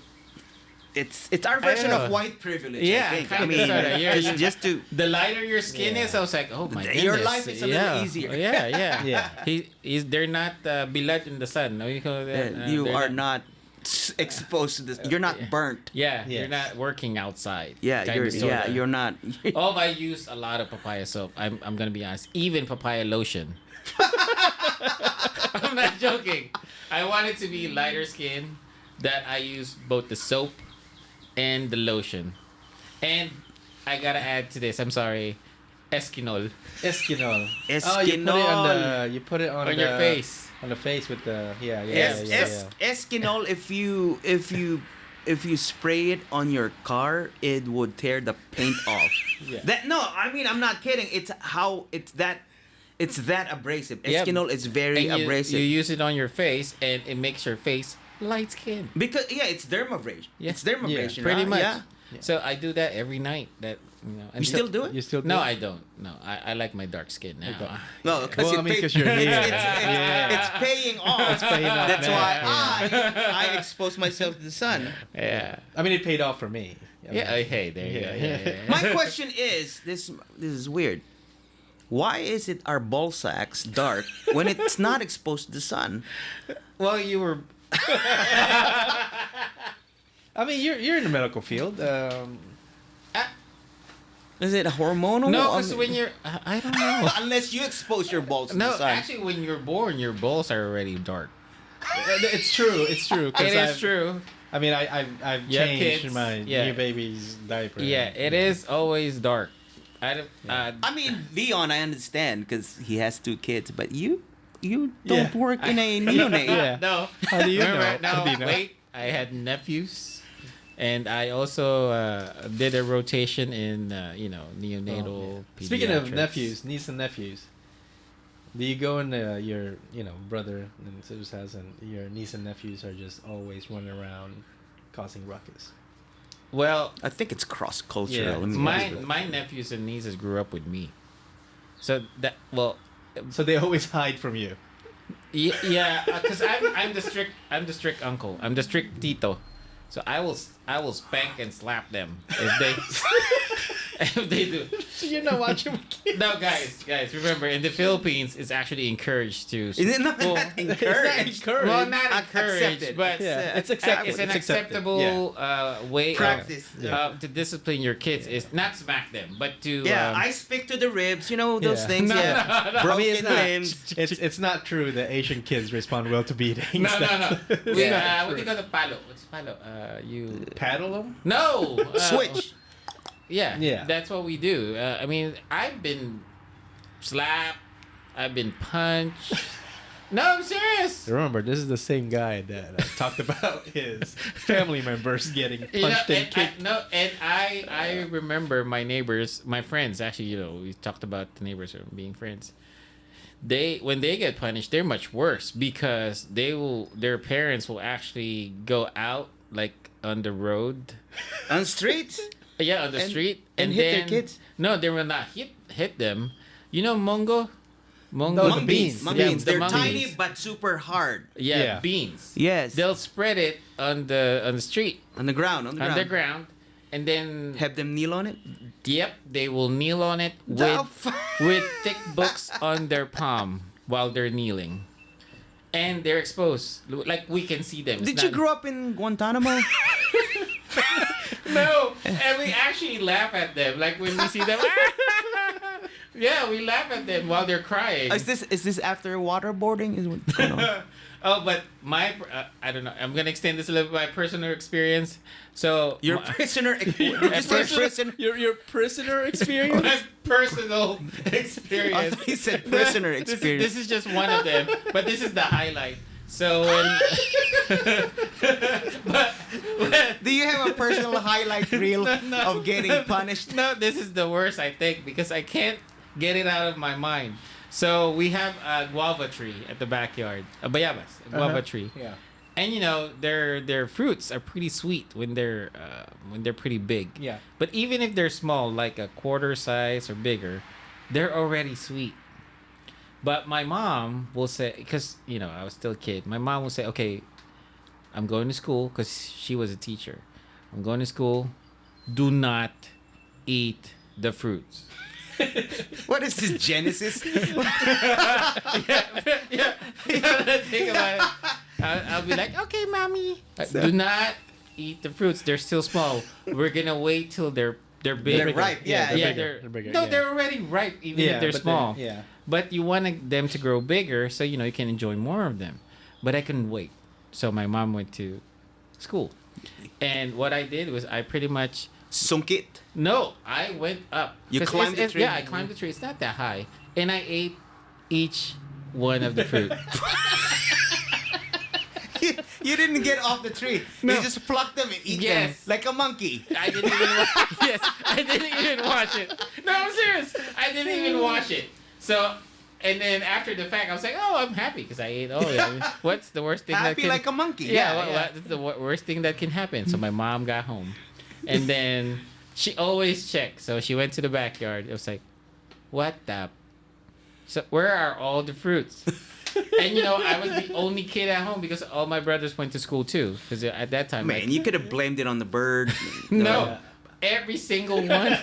it's our version know. of white privilege. Yeah, I think. kinda I mean, sorta. Yeah, it's you- just to. The lighter your skin Yeah. is, I was like, oh my goodness. Your life is a little easier. Yeah, yeah. Yeah. They're not bilad in the sun. No, you call that, You they're are not exposed to this. You're not burnt. Yeah, Yes. you're not working outside. Yeah, Kinda, sorta. you're not. Oh, I use a lot of papaya soap. I'm gonna be honest. Even papaya lotion. I'm not joking. I wanted to be lighter skin. That I use both the soap and the lotion. And I gotta add to this. I'm sorry, Eskinol Eskinol. Eskinol. Oh, you put it on on the, your face. On the face with the Eskinol. If you spray it on your car, it would tear the paint off. Yeah. That no, I mean I'm not kidding. It's that abrasive. Yeah. Eskinol is very And abrasive. you use it on your face, and it makes your face light skin. Because it's dermabrasion. Yeah. It's dermabrasion. Yeah, pretty huh? much. Yeah. So I do that every night. That You still do it? You still do No, it? I don't. No, I like my dark skin now. don't. No, because Well, I mean, 'cause you're here. it's paying off. It's paying off That's now, why I expose myself to the sun. Yeah. I mean, it paid off for me. I Yeah. mean, Hey, there you go. Yeah. Yeah. My question is this is weird. Why is it our ball sacks dark when it's not exposed to the sun? Well, you were. I mean, you're in the medical field. Is it hormonal? No, I because mean- when you're. I don't know. unless you expose your balls to No, the sun. actually, when you're born, your balls are already dark. It's true. It's true. 'cause It is I've- true. I mean, I've You have changed kids. my Yeah. new baby's diaper. Yeah, it is always dark. I don't. I mean, Leon, I understand because he has 2 kids, but you don't Yeah. work in a neonate. Yeah. No. How do you Remember, know? How do you know? Wait, I had nephews, and I also did a rotation in neonatal. Speaking of pediatrics. nephews, niece and nephews, do you go in your brother and sister's house and your niece and nephews are just always running around causing ruckus? Well, I think it's cross Yeah, cultural. it's my nephews and nieces grew up with me, so that So they always hide from you. yeah, because I'm the strict uncle. I'm the strict tito. So I will spank and slap them if they if they do. So you're not watching kids. No, guys, remember in the Philippines, it's actually encouraged to. Is it not Well, encouraged? Well, not encouraged, Accepted. but Yeah, it's acceptable. it's an It's accepted. acceptable way Practice. to discipline your kids is not smack them, but to Yeah, I speak to the ribs, those Yeah. things. No, yeah, no, no. broken I mean, it's not, limbs. it's not true that Asian kids respond well to beatings. no. It's We, not what do true. you call the palo? What's palo? You Paddle them? no Switch. Yeah, Yeah. that's what we do. I mean, I've been slapped. I've been punched. No, I'm serious. Remember, this is the same guy that talked about his family members getting punched and kicked. I remember my neighbors, my friends. Actually, we talked about the neighbors being friends. When they get punished, they're much worse because their parents will actually go out like on the road, On streets? yeah, on the And- street, and hit their kids? No, they will not hit them. You know, Mongo. No, the beans. Mung Yeah, beans. the They're mung tiny beans. but super hard. Yeah, Yeah. beans. Yes. They'll spread it on the street, On the ground. On the ground. underground, and then Have them kneel on it. yep, they will kneel on it The with thick books on their palm while they're kneeling, and they're exposed. Like we can see them. It's Did you not- grow up in Guantanamo? No, and we actually laugh at them. Like when we see them. Yeah, we laugh at them while they're crying. Is this after waterboarding? Is what's going on? Oh, but I don't know. I'm gonna extend this a little bit. My personal experience. So Your my- prisoner. Did you say Personal- prison? Your prisoner experience. my personal I experience. thought he said prisoner This- experience. This is just one of them, but this is the highlight. So when, but Do you have a personal highlight reel of getting punished? no, this is the worst I think because I can't get it out of my mind. So we have a guava tree at the backyard, a bayabas, a guava tree, Yeah. and their fruits are pretty sweet when they're pretty big. Yeah. But even if they're small, like a quarter size or bigger, they're already sweet. But my mom will say, because I was still a kid. My mom will say, "Okay, I'm going to school," because she was a teacher. "I'm going to school. Do not eat the fruits." What is this Genesis? yeah. Think about it. I'll be like, "Okay, mommy, do not eat the fruits. They're still small. We're gonna wait till they're big. They're ripe. Yeah, yeah, they're bigger, No, yeah. they're already ripe, even if they're but small. yeah. But you want them to grow bigger, so you can enjoy more of them. But I couldn't wait, so my mom went to school, and what I did was I pretty much Sunk it. no, I went up. You 'Cause climbed the tree? Yeah, I climbed the tree. It's not that high, and I ate each one of the fruit. You didn't get off the tree. No. You just plucked them and eat them Yes. like a monkey. I didn't even yes, I didn't even wash it. No, I'm serious. I didn't even wash it. So, and then after the fact, I was like, "Oh, I'm happy because I ate all of it. What's the worst thing that Happy can like a monkey. Yeah, Yeah, yeah. what's the worst thing that can happen?" So my mom got home, and then she always checked. So she went to the backyard. It was like, "What the? So where are all the fruits?" And I was the only kid at home because all my brothers went to school too. Because at that time, Man, you could have blamed it on the bird. no, every single one,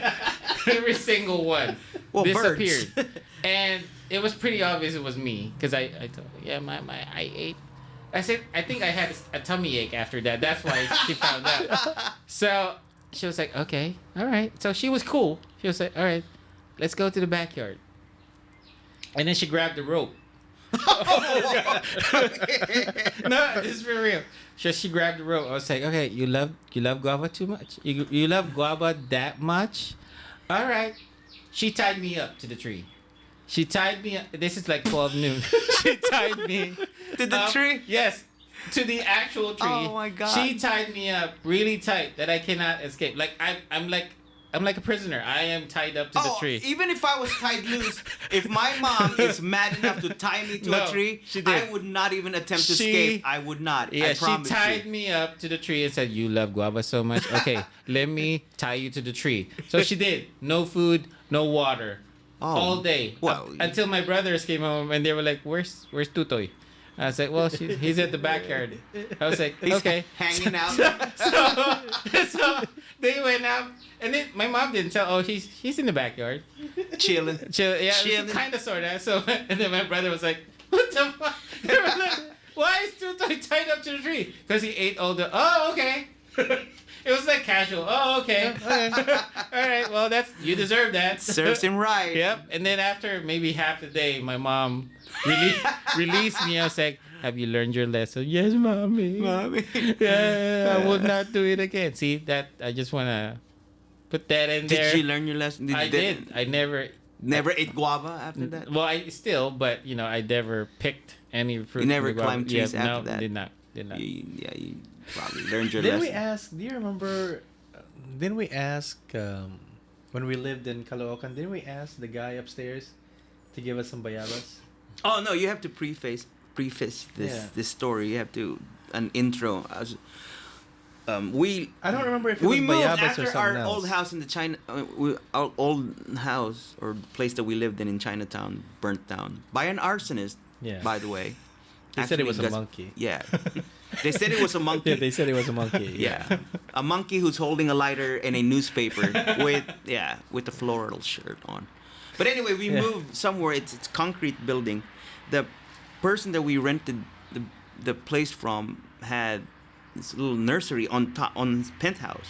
every single one Well, disappeared, birds. and it was pretty obvious it was me because I told her, yeah, I ate. I said I think I had a tummy ache after that. That's why she found out. So she was like, "Okay, all right." So she was cool. She was like, "All right, let's go to the backyard," and then she grabbed the rope. No, this is for real. She grabbed the rope. I was like, "Okay, you love guava too much? You love guava that much? All right." She tied me up to the tree. She tied me up. This is like 12 noon. She tied me To the up- tree? Yes, to the actual tree. Oh my God. She tied me up really tight that I cannot escape. Like I'm like a prisoner. I am tied up to the tree. Even if I was tied loose, if my mom is mad enough to tie me to No, a tree, she did. I would not even attempt to She- escape. I would not. Yeah, I she promise tied you. me up to the tree and said, "You love guava so much. Okay, let me tie you to the tree." So she did. No food, no water, all day. well, Until my brothers came home and they were like, "Where's Tutoy?" I was like, "Well, he's at the backyard." I was like, He's "Okay." hanging out. So they went out, and then my mom didn't tell. Oh, he's in the backyard. Chilling. Yeah, Chilling. kind of, sort of. So, and then my brother was like, "What the fuck?" They were like, "Why is Tutoy tied up to the tree?" Because he ate all the. Oh, okay. It was like casual. Oh, okay. All right. Well, you deserve that. Serves him right. Yep. And then after maybe half the day, my mom released me. I was like, "Have you learned your lesson?" "Yes, mommy. Mommy. Yeah, I will not do it again." See that? I just wanna Put that in Did there. you learn your lesson? I did. I Never ate guava after that. Well, I still, but I never picked any fruit. You never from the guava. climbed trees Yeah, after no, that? Did not. Did not. You probably learned your Didn't lesson. we ask? Do you remember? Didn't we ask when we lived in Caloocan? Didn't we ask the guy upstairs to give us some bayabas? Oh no, you have to preface this story. You have to an intro. We I don't remember if it we was moved bayabas or after something our else. old house in the our old house or place that we lived in Chinatown burnt down by an arsonist. Yeah. By the way, They said it was a gus- monkey. Yeah, they said it was a monkey. Yeah, they said it was a monkey. Yeah, a monkey who's holding a lighter and a newspaper with a floral shirt on. But anyway, we Yeah. moved somewhere. It's concrete building. The person that we rented the place from had this little nursery on top on his penthouse,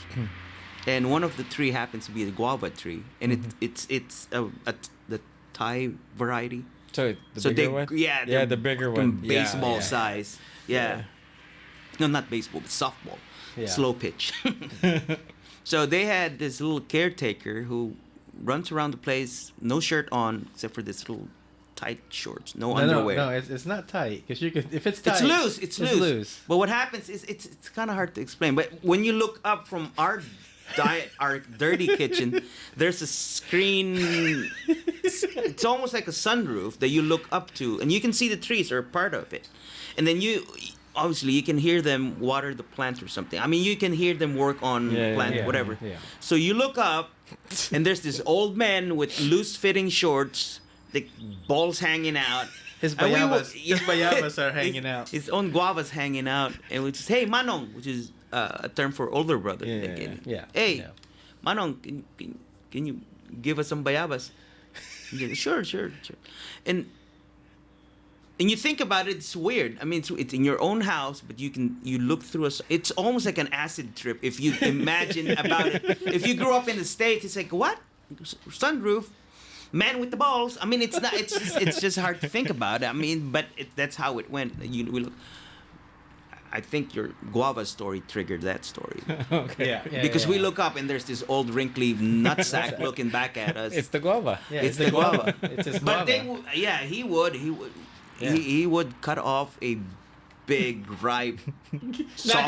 and one of the tree happens to be a guava tree, and it's the Thai variety. So the bigger one. Yeah, Yeah, they're the bigger fucking one. Yeah, baseball yeah. size. Yeah. No, not baseball, but softball. Yeah. Slow pitch. So they had this little caretaker who runs around the place, no shirt on, except for this little tight shorts, no underwear. No, it's not tight because you could if it's tight. It's loose. It's loose. But what happens is it's kind of hard to explain. But when you look up from our our dirty kitchen, there's a screen. It's almost like a sunroof that you look up to, and you can see the trees are part of it. And then obviously you can hear them water the plants or something. I mean, you can hear them work on plants, whatever. Yeah. So you look up, and there's this old man with loose-fitting shorts, the balls hanging out. His And we bayabas, wa- his bayabas are hanging his, out. His own guavas hanging out, and we just, hey, Manong, which is a term for older brother. Yeah. Hey, Yeah. Manong, can you give us some bayabas? Sure. And you think about it, it's weird. I mean, it's in your own house, but you look through it's almost like an acid trip if you imagine about it. If you grew up in the States, it's like, what? Sunroof? Man with the balls. I mean, it's not. It's just hard to think about. I mean, but that's how it went. We look. I think your guava story triggered that story Okay. Yeah. because we look up and there's this old wrinkly nutsack looking back at us. It's the guava. Yeah, It's the guava. It's his But guava. he would. Yeah. He would cut off a big ripe Not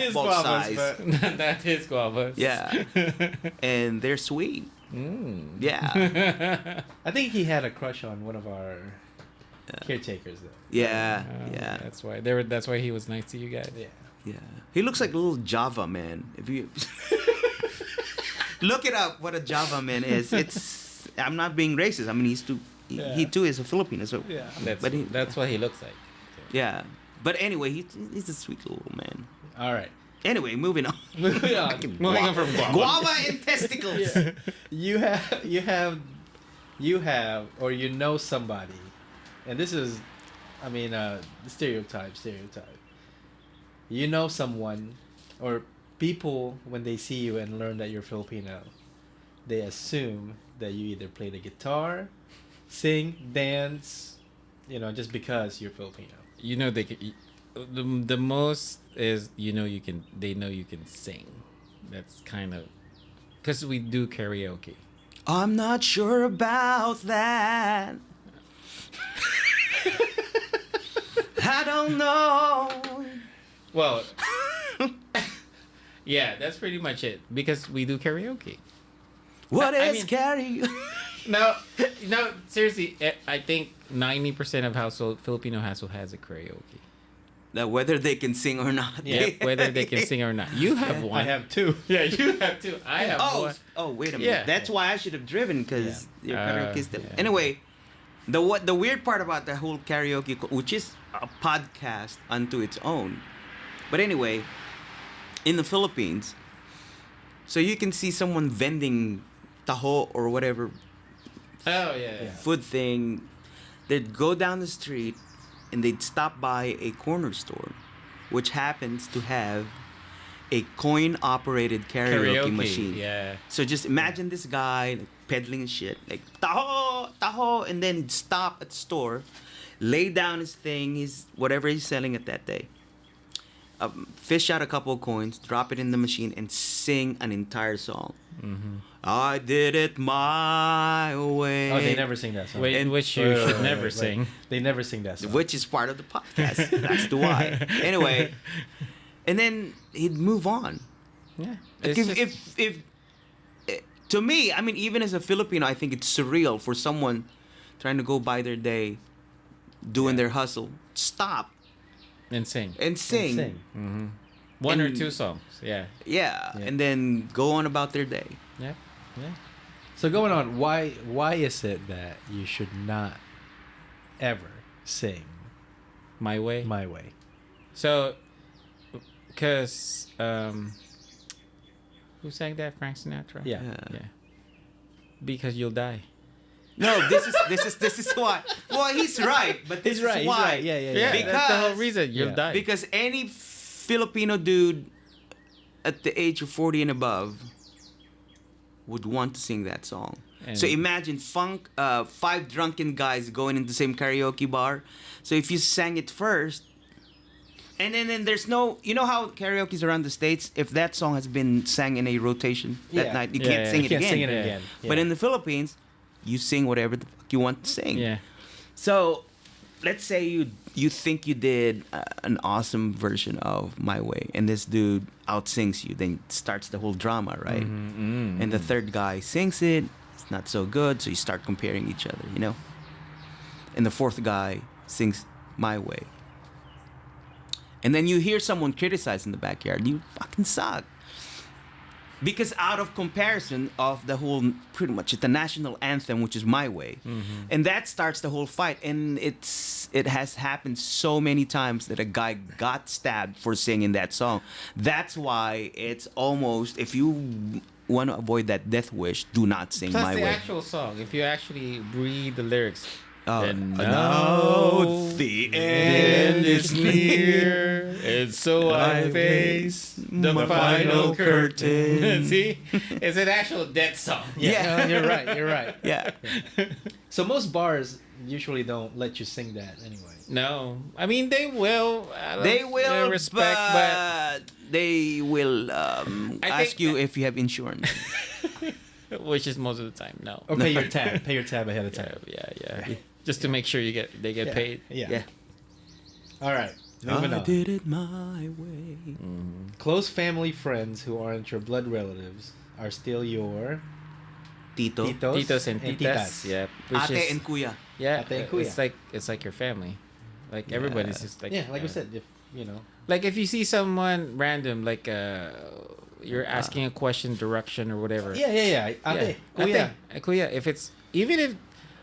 his softball guavas, size. but That is guavas. Yeah, and they're sweet. Mm. Yeah, I think he had a crush on one of our caretakers, though. yeah, Oh, yeah, That's why That's why he was nice to you guys. Yeah. yeah. He looks like a little Java man. If you look it up, what a Java man is. It's. I'm not being racist. I mean, he's too. Yeah. He too is a Filipino. So Yeah. That's what he looks like. yeah. But anyway, he's a sweet little man. All right. Anyway, moving on. Moving on. Moving on from guava. Guava and testicles. Yeah. You have, or you know somebody, and this is, I mean, stereotype. You know someone, or people when they see you and learn that you're Filipino, they assume that you either play the guitar, sing, dance, just because you're Filipino. They can, the most is they know you can sing. That's kind of because we do karaoke. I'm not sure about that. I don't know. Well, yeah, that's pretty much it because we do karaoke. What I is mean- karaoke? No, seriously, I think 90% of Filipino household has a karaoke. Now, whether they can sing or not. Yeah, whether they can sing or not. You have one. I have two. Yeah, you have two. I have one. Oh, wait a minute. Yeah. That's why I should have driven because your karaoke is yeah. Anyway, the weird part about the whole karaoke, which is a podcast unto its own. But anyway, in the Philippines, so you can see someone vending taho or whatever Oh, yeah. food thing. They'd go down the street and they'd stop by a corner store, which happens to have a coin-operated karaoke machine. Yeah. So just imagine this guy like, peddling shit, like taho, taho, and then he'd stop at the store, lay down his thing, whatever he's selling at that day, fish out a couple of coins, drop it in the machine, and sing an entire song. I did it my way. Oh, they never sing that song. Wait, which you should never sing. They never sing that song. Which is part of the podcast. That's the why. Anyway, and then he'd move on. Yeah. Like It's if to me, I mean, even as a Filipino, I think it's surreal for someone trying to go by their day, doing their hustle, stop and sing. and sing. One or and- two songs. Yeah. Yeah, Yeah. and then go on about their day. Yeah. Yeah. So going on, why is it that you should not ever sing My way. My Way? So, because who sang that? Frank Sinatra. Yeah. Yeah. Because you'll die. No, this is why. Well, he's right, but this He's right. is He's why. right. Yeah, yeah, Yeah. yeah. Because- That's the whole reason. You'll Yeah. die. Because any Filipino dude at the age of 40 and above would want to sing that song. So And- imagine five drunken guys going into the same karaoke bar. So if you sang it first, and then there's no, you know how karaoke's around the States, if that song has been sang in a rotation that Yeah. night, you Yeah, can't yeah. sing You it can't again. sing it Yeah. again. But Yeah. in the Philippines, you sing whatever the fuck you want to sing. Yeah. So, let's say you think you did an awesome version of My Way, and this dude outsings you. Then starts the whole drama, right? And the third guy sings it. It's not so good, so you start comparing each other, you know. And the fourth guy sings My Way, and then you hear someone criticize in the backyard. You fucking suck. Because out of comparison of the whole, pretty much the national anthem, which is My Way, and that starts the whole fight. And it has happened so many times that a guy got stabbed for singing that song. That's why it's almost, if you want to avoid that death wish, do not sing Plus My the Way. actual song. If you actually read the lyrics. And now the end is near, and so I face the my final final curtain. See, it's an actual dead song. Yeah. You're right. You're right. Yeah. So most bars usually don't let you sing that anyway. No, I mean they will. They will respect, but they will I ask think you that- if you have insurance. but which is most of the time no. Or pay your tab. Pay your tab ahead of Yeah, time. yeah. Just to make sure they get Yeah. paid. Yeah. All right. Moving I on. did it my way. Close family friends who aren't your blood relatives are still your Tito, titos, Titos and titas. Yeah, which ate is and kuya. yeah. Ate and kuya. It's like your family. Like everybody's just like yeah, like we said, if you know. Like if you see someone random, like you're asking a question, direction or whatever. Yeah. Ate. Yeah. Kuya. Kuya. If it's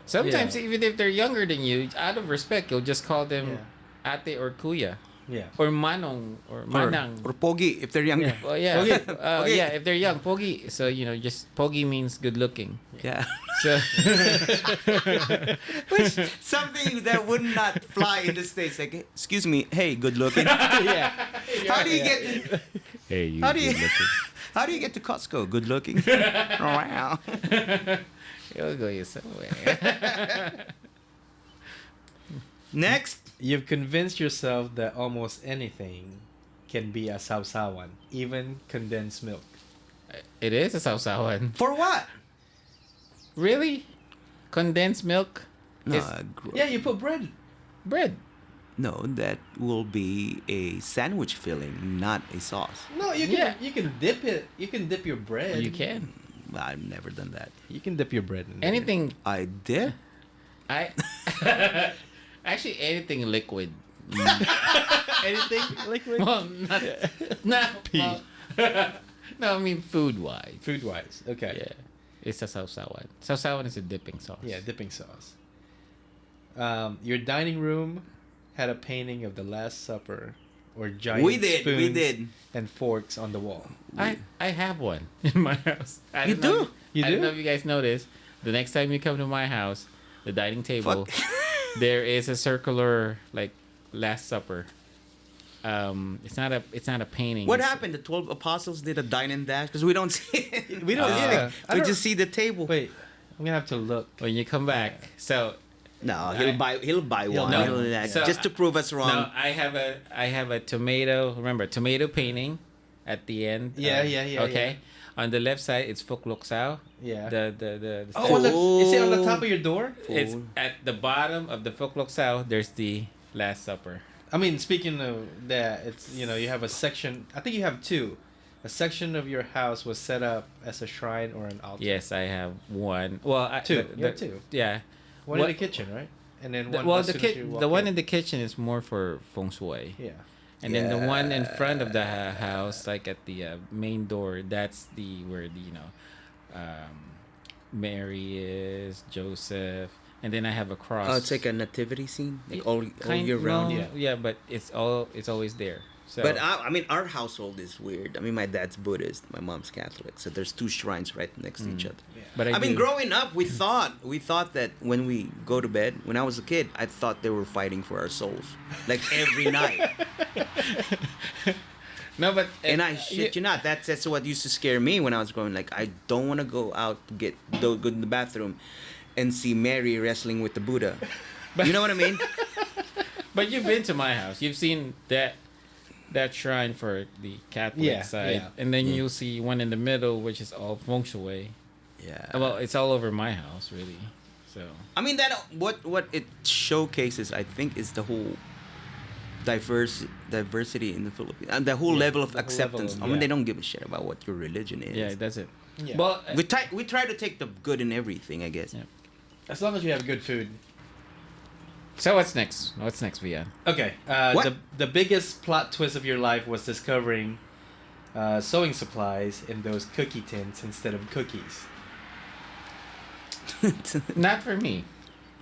sometimes Yeah. even if they're younger than you, out of respect, you'll just call them ate or kuya Yeah. or manong or manang. Or pogi if they're younger. Yeah. Well, yeah, Pogi. Pogi. yeah. If they're young, pogi. So just pogi means good looking. Yeah. So Which something that would not fly in the States. Like, excuse me, hey, good looking. Yeah. How do you get? hey, you How do you? How do you get to Costco? Good looking. Wow. you'll go somewhere. Next. You've convinced yourself that almost anything can be a sausawan, even condensed milk. It is a sausawan. For what? Really? Condensed milk? No, Is Yeah, you put bread. bread. no, that will be a sandwich filling, not a sauce. No, you can Yeah. you can dip it. You can dip your bread. You can. I've never done that. You can dip your bread in there. Anything. I did. I actually anything liquid. Anything liquid. Well, not no. Pee. well, no, I mean food wise. Food wise, okay. Yeah, it's a sausawan. Sausawan is a dipping sauce. Yeah, dipping sauce. Your dining room had a painting of the Last Supper or giant We did. spoons We did. and forks on the wall. I have one in my house. I You don't know do? if- You I don't do? know if you guys noticed. The next time you come to my house, the dining table, there is a circular like Last Supper. It's not a painting. What It's- happened? The 12 apostles did a dine and dash because we don't see it. We don't- yeah. I We don't- just see the table. Wait, I'm gonna have to look. When you come back, so No, he'll buy one. know. So, just to prove us wrong. No, I have a tomato. Remember, tomato painting at the end. Yeah, yeah. Okay, on the left side it's Phúc Lộc Sao. Yeah. The Oh, is it on the top of your door? it's at the bottom of the Phúc Lộc Sao. There's the Last Supper. I mean, speaking of that, it's you have a section. I think you have two. A section of your house was set up as a shrine or an altar. Yes, I have one. Well, Two. You have two. Yeah. One in the kitchen, right? And then one. Well, as soon as you walk the one in. in the kitchen is more for feng shui. Yeah. And then the one in front of the house, like at the main door, that's where Mary is, Joseph, and then I have a cross. Oh, it's like a nativity scene, like all Kind- year round. no, yeah, but it's always there. So, But I mean, our household is weird. I mean, my dad's Buddhist, my mom's Catholic, so there's two shrines right next to each other. but I mean, do- growing up, we thought that when we go to bed, when I was a kid, I thought they were fighting for our souls, like every night. No, but And I shit you not, that's what used to scare me when I was growing. Like, I don't want to go out to go in the bathroom and see Mary wrestling with the Buddha. You know what I mean? But you've been to my house. You've seen that shrine for the Catholic side, and then you'll see one in the middle, which is all feng shui. Yeah. Well, it's all over my house, really. So I mean, that what it showcases, I think, is the whole diversity in the Philippines, and the whole level of the whole acceptance. level of- I mean, they don't give a shit about what your religion is. yeah, that's it. Yeah. Well, We try to take the good in everything, I guess. Yeah. As long as you have good food. so what's next? What's next, Vian? Okay. What? The biggest plot twist of your life was discovering sewing supplies in those cookie tins instead of cookies. Not for me.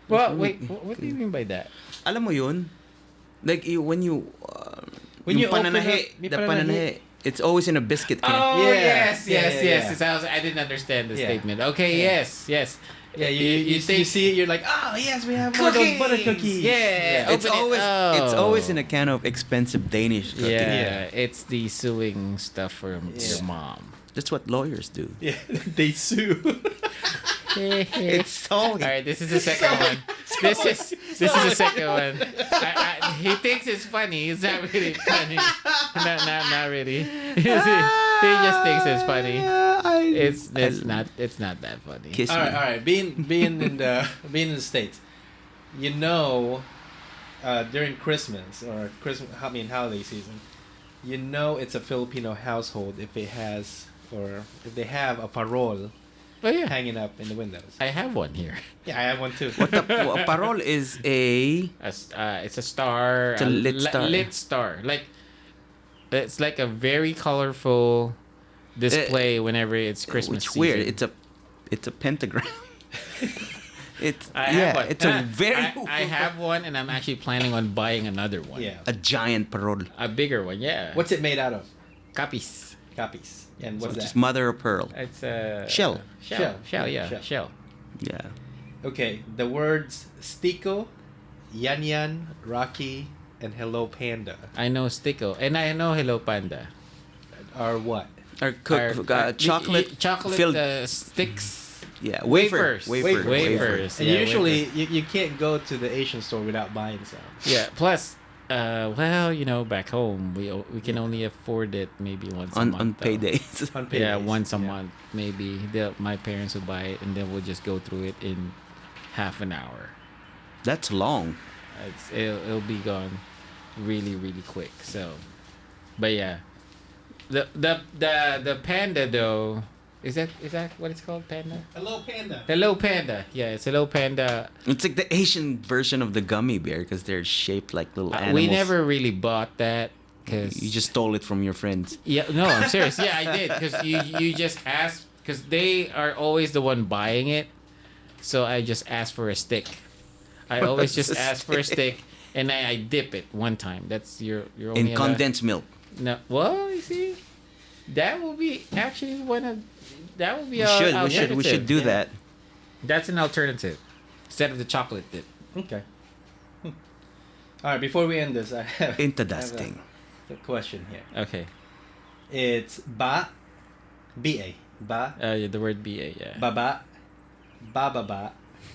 Well, wait. What do you mean by that? Alam mo yun? Like when you When you yung open pananahe, the the pananahe, it's always in a biscuit can. Oh Yeah. yes, Yeah, yes, yeah, yes. yeah. I didn't understand the Yeah. statement. Okay, Yeah. yes. Yeah, you see it, you're like, oh yes, we have more of those butter cookies. Yeah. It's Open it. always Oh. in a can of expensive Danish cookie. Yeah, it's the suing stuff from your Yeah. mom. That's what lawyers do. Yeah, they sue. It's so All right, this is the second one. This is the second one. He thinks it's funny. It's not really funny. Not really. He just thinks it's funny. It's not that funny. Kiss all me. right. Being in the States, during Christmas or holiday season, it's a Filipino household if it has or if they have a parol Oh yeah, hanging up in the windows. I have one here. Yeah, I have one too. A parol is a It's a star. It's a lit star. Lit star. Like it's like a very colorful display whenever it's Christmas It's weird. season. It's a pentagram. It's I have one. It's a very I have one, and I'm actually planning on buying another one. Yeah. a giant parol. A bigger one. Yeah. What's it made out of? Capis? Copies. And what's Just that? mother of pearl. It's a Shell. Shell. Yeah. Shell. Shell. Yeah. Okay, the words Stico, Yan Yan, Rocky, and Hello Panda I know Sticko, and I know Hello Panda. are what? Or chocolate chocolate filled. Sticks. Yeah, Wafers. wafers. And Yeah, usually you can't go to the Asian store without buying some. Yeah. Plus, back home we can only afford it maybe once a month. On though. paydays. On Yeah, paydays. once a month maybe. My parents would buy it, and then we'll just go through it in half an hour. That's long. It'll be gone really really quick. So, but yeah, the panda though. Is that what it's called, panda? Hello Panda. Hello Panda. Yeah, it's Hello Panda. It's like the Asian version of the gummy bear because they're shaped like little animals. We never really bought that because You just stole it from your friends. Yeah, no, I'm serious. Yeah, I did because you just asked because they are always the one buying it, so I just asked for a stick. I always What's just a ask for a stick? stick, and I dip it one time. That's your only In allowed- condensed milk. No, well, you see, that will be actually one of that will be. We should do that. That's an alternative instead of the chocolate dip. Okay. All right. Before we end this, I have Into I have dusting. a question here. Okay. It's B-A, The word BA. Yeah. ba,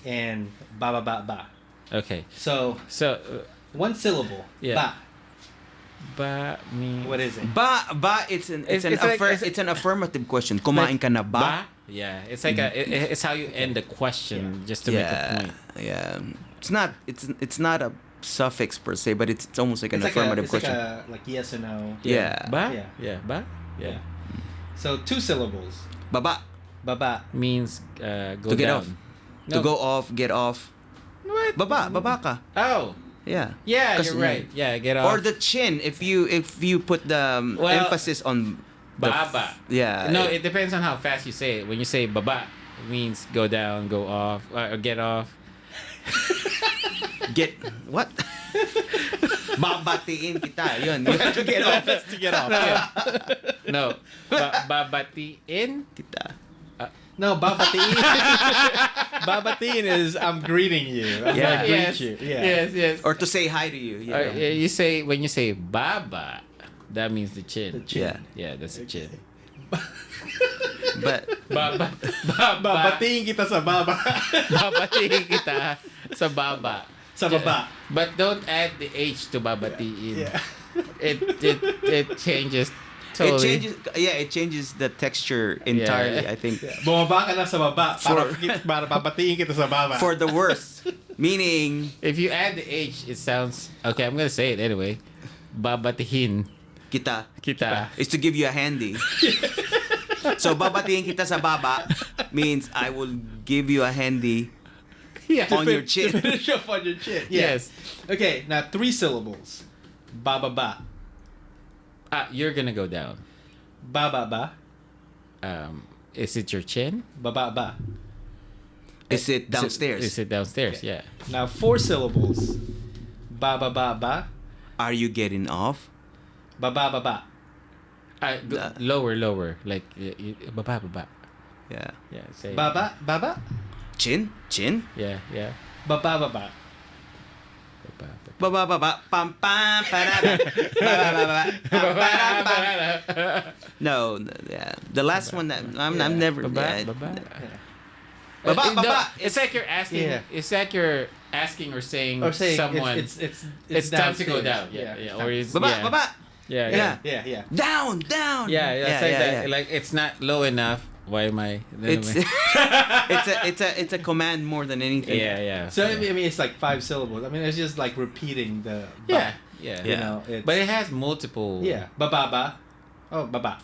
and ba. Okay. So So, one syllable. Yeah. Ba. ba means What is it? Ba, it's an affirmative question. Kumain ka na ba? Yeah, it's like it's how you end the question just to make a point. Yeah. It's not a suffix per se, but it's almost like an affirmative question. Like yes or no. Yeah. Ba? Yeah. Yeah, ba? Yeah. So 2 syllables. Baba. Baba. Means go To get down. off. No. To go off, get off. What? Baba ka. Oh. Yeah. Yeah, 'Cause, you're right. Yeah, get off. Or the chin if you put the Well, emphasis on the baba. Yeah. No, it depends on how fast you say it. When you say baba, it means go down, go off, or get off. Get what? Babatiin kita. Yun. You have to get off. To get off. No, babatiin. Kita. No, babatiin. Babatiin is I'm greeting you. I'm Yeah. gonna greet you. Yeah. Yes. Or to say hi to you. You know? You say when you say baba, that means the chin. The chin. Yeah. Yeah, that's the chin. But Baba, Babatiin kita sa baba. babatiin kita sa baba. Sa baba. But don't add the H to babatiin. Yeah. It changes totally. it changes the texture entirely, I think. Bumaba ka na sa baba para babatiin kita sa baba. For the worst. Meaning If you add the H, it sounds okay. I'm gonna say it anyway. Babatihin kita kita. is to give you a handy. So babatiin kita sa baba means I will give you a handy on your chin. To finish off on your chin. Yeah. Yes. Okay, now 3 syllables. Ba ba ba. You're gonna go down. Ba ba ba. Is it your chin? Ba ba ba. Is it downstairs? Is it downstairs? Yeah. Now 4 syllables. Ba ba ba ba. Are you getting off? Ba ba ba ba. Lower. Like baba. Yeah. Yeah. Say Ba ba ba ba. Chin? Yeah. Ba ba ba ba. Ba ba ba ba pam pam para ba ba ba pam para pam. No, yeah. The last one that I'm never Baba. Baba. It's like you're asking. Yeah. It's like you're asking or saying, Or saying someone. it's time to go downstairs. down. Yeah. Or it's Baba yeah. baba. Yeah. Yeah. Down. Yeah, it's like that. yeah. Like it's not low enough. Why am I? It's it's a command more than anything. yeah. So I mean, it's like 5 syllables. I mean, it's just like repeating the ba. Yeah. You know, it's, But it has multiple. yeah, ba ba ba. Oh, ba ba.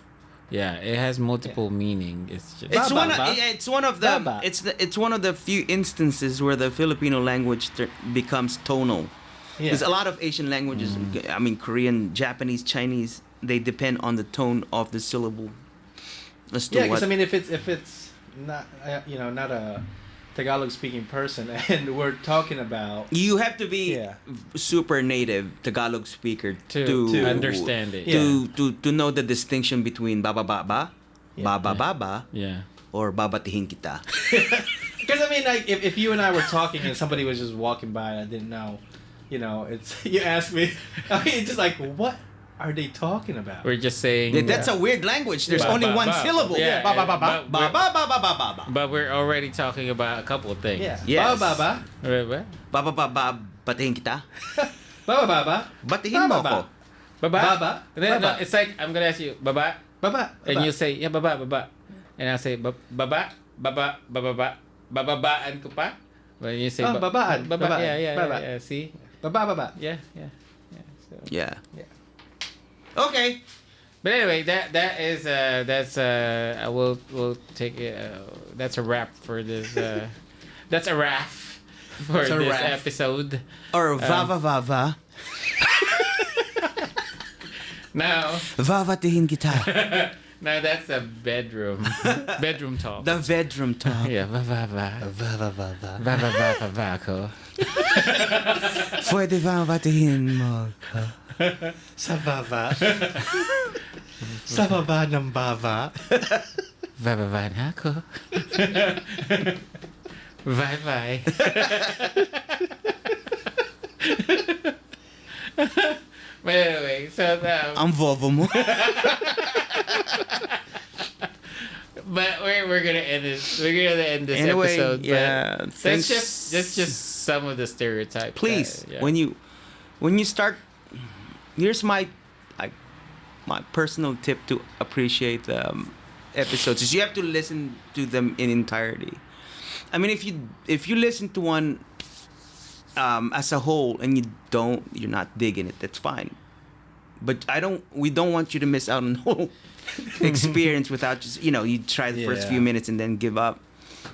Yeah, it has multiple meaning. It's just. It's Baba, one of ba? it's one of the Baba. it's one of the few instances where the Filipino language becomes tonal. Yeah. There's a lot of Asian languages. I mean, Korean, Japanese, Chinese. They depend on the tone of the syllable. As to Yeah, because what. I mean, if it's not not a Tagalog speaking person, and we're talking about You have to be Yeah. super native Tagalog speaker To understand it. to know the distinction between baba baba, Yeah. baba baba, Yeah. or babatihin kita. because I mean, like if you and I were talking and somebody was just walking by and I didn't know, it's you ask me, I mean, it's just like what are they talking about? We're just saying. That's a weird language. There's Ba, only ba, one ba. syllable. Yeah, Ba, ba, ba, ba. but Ba, ba, ba, ba, ba, ba, ba. But we're already talking about a couple of things. Yeah. Yes. Ba ba ba. Right, what? Ba, ba, ba, ba, batihin kita. Ba ba ba ba. Batihin mo Ba, ba, ko. Baba. Baba. No, Baba. it's like I'm gonna ask you, baba, Baba. and you say, yeah, baba, and I'll say, baba, babaan ko pa. When you say, Oh, babaan. baba, Babaan. yeah, Baba. see, Ba ba ba. yeah. So. Yeah. Yeah. Okay. But anyway, we'll take it. That's a wrap for this. That's a wrap for That's a this wrap. episode. Or vava vava. Now, Vavatihin kita. now that's a bedroom talk. The bedroom talk. Yeah, va. Ba ba ba ba. Va ko. Pwede vavatihin mo ko. Sa baba. Sa baba ng baba. Va na ako. Bye. But anyway, so Ang vovo mo. but we're gonna end this. We're gonna end this Anyway, episode. yeah, But thanks. let's just some of the stereotypes. Please, Yeah. when you start, here's my personal tip to appreciate the episodes is you have to listen to them in entirety. I mean, if you listen to one as a whole and you're not digging it, that's fine. But we don't want you to miss out on the whole experience without just you try the first Yeah. few minutes and then give up.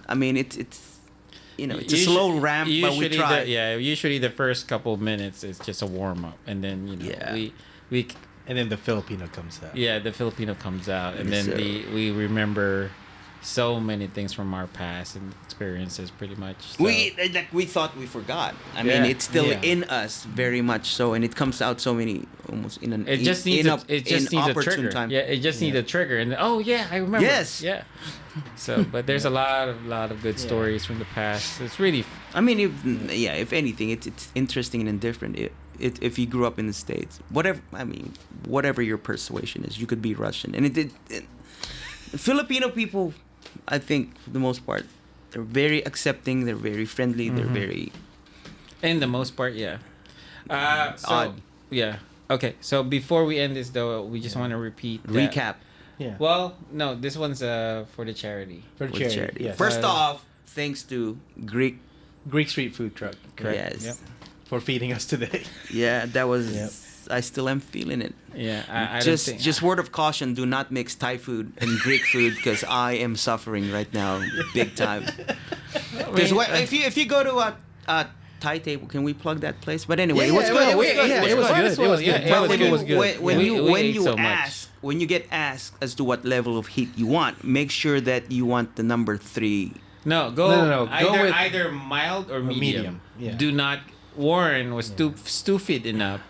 I mean, it's a slow ramp, but we try. Usually the first couple of minutes is just a warm up, and then Yeah. we And then the Filipino comes out. the Filipino comes out, and Yes, then sir. we remember so many things from our past and experiences, pretty much. So, We thought we forgot. I mean, Yeah. it's still Yeah. in us very much so, and it comes out so many almost in an it just needs in a opportune trigger. time. Yeah, it just needs a trigger, and oh yeah, I remember. Yes. Yeah. So, but there's a lot of good stories from the past. It's really I mean, if anything, it's interesting and different. If you grew up in the States, whatever your persuasion is, you could be Russian, and Filipino people, I think for the most part, they're very accepting. They're very friendly. They're very in the most part, yeah. So, Odd. Yeah. Okay. So before we end this, though, we just want to repeat that. recap Yeah. Well, no, this one's for the charity. For with charity. charity. Yes. First off, thanks to Greek. Greek street food truck. Yes. Yep. For feeding us today. Yeah, that was. Yep. I still am feeling it. Yeah, I don't think, Just word of caution: do not mix Thai food and Greek food because I am suffering right now, big time. Because if you go to a Thai table, can we plug that place? But anyway, it was good. It was good. It was good. It was good. Yeah, But it was good. when We you ate so much. when you get asked as to what level of heat you want, make sure that you want the number 3. No, go No. Go either with- either mild or medium. Yeah. Do not. Warren was stupid enough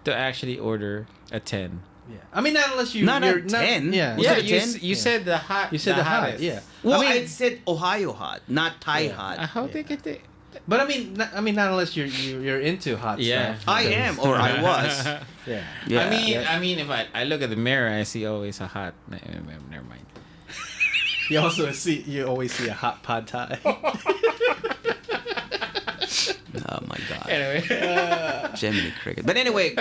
to actually order a 10. Yeah. I mean, not unless Not you're a 10. Yeah. Was Yeah, it a 10? you said the hot. You said the hot. hottest. Yeah. Well, I I, mean, said Ohio hot, not Thai Yeah. hot. How they get it? but I mean, not unless you're into hot Yeah. stuff. I am, or I was. Yeah. Yeah. I mean, if I look at the mirror, I see always a hot. Never mind. You always see a hot pad thai. Oh my God. Anyway, Gemini cricket. But anyway,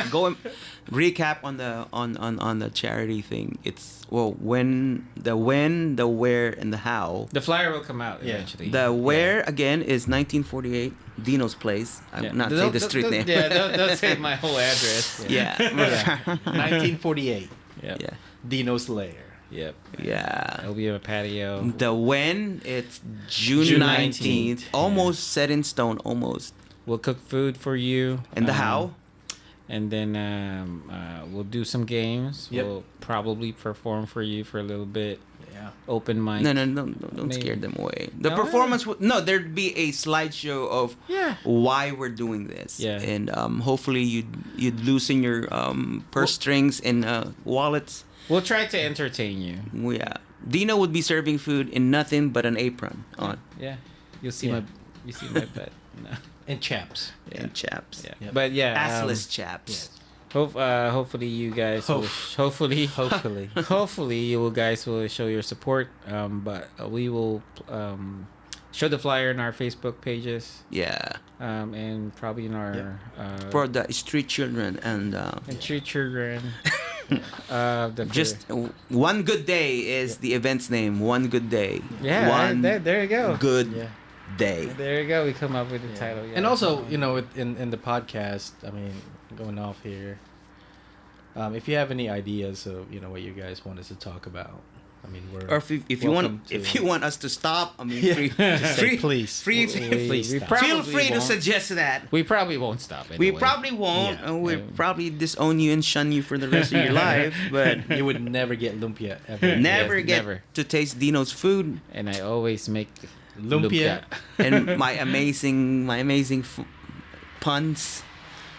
recap on the charity thing. It's when, the where, and the how. the flyer will come out Yeah. eventually. The where again is 1948 Dino's place. I will not say the street name. Yeah, don't say my whole address. Yeah. 1948. Yep. Yeah. Dino's Lair. Yep. Yeah. It'll be a patio. The when, it's June June 19th. 19th. Almost set in stone. Almost. We'll cook food for you. And the how? And then we'll do some games. Yep. We'll probably perform for you for a little bit. Yeah. Open mic. No, don't Maybe. scare them away. The No, performance there'd be a slideshow of Yeah. why we're doing this. Yeah. And hopefully you'd loosen your purse strings and wallets. We'll try to entertain you. Yeah. Dino would be serving food in nothing but an apron on Yeah. You'll see Yeah. my butt. No. And chaps. and chaps. Yeah. Yep. But yeah. Assless chaps. Hopefully you guys will, hopefully hopefully you guys will show your support. But we will show the flyer in our Facebook pages. Yeah. And probably in our For the street children and treat children. just one good day is the event's name. One good day. Yeah. One there you go. good Yeah. day. There you go. We come up with the title. Yeah. And also, in the podcast, I mean, going off here, if you have any ideas of what you guys want us to talk about, I mean, we're Or if you welcome want us to stop, I mean, Yeah. free, Just say free, please. free, Please we stop. probably feel free to won't. suggest that. We probably won't stop. We Anyway. probably won't, Yeah. and we'll Yeah. probably disown you and shun you for the rest of your life. But you would never get lumpia ever. never Yes, get never. to taste Dino's food And I always make Lumpia. and my amazing puns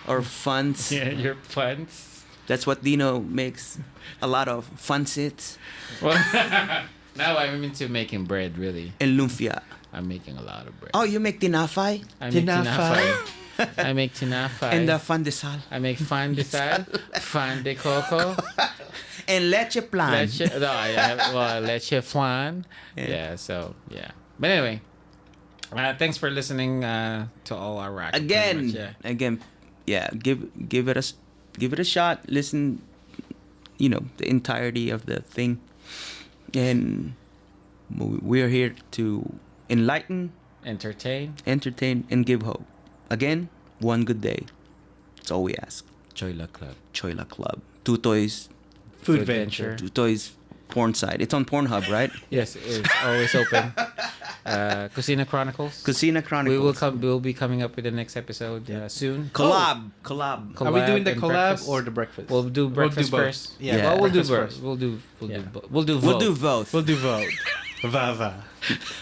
or funs. Yeah, your puns. That's what Dino makes a lot of funsits Well, now I'm into making bread. Really, and lumpia. I'm making a lot of bread. Oh, you make tinapay I make tinapay. tinapay. I make tinapay. and the fandesal I make fan de sal, fan de coco, and leche plan. leche flan. Yeah. Yeah. So yeah. But anyway, Thanks for listening to all our rock. Again, Yeah. again, yeah. Give it a shot. Listen, the entirety of the thing, and we're here to enlighten, Entertain. entertain, and give hope. Again, one good day. That's all we ask. Choila Club. Choila Club. Tutoy's Food venture. Tutoy's porn site. It's on Pornhub, right? Yes, it's always open. Cocina Chronicles. Casina Chronicles. We'll be coming up with the next episode soon. Collab. Are we doing the and collab breakfast. or the breakfast? We'll do breakfast both. first. Yeah, Yeah. Well, we'll do breakfast both. first. We'll do Yeah. both. We'll do both. We'll do vote. Vava.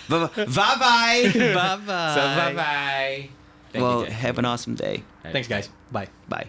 Bye bye. So bye bye. Well, have an awesome day. Thanks, guys. Bye. Bye.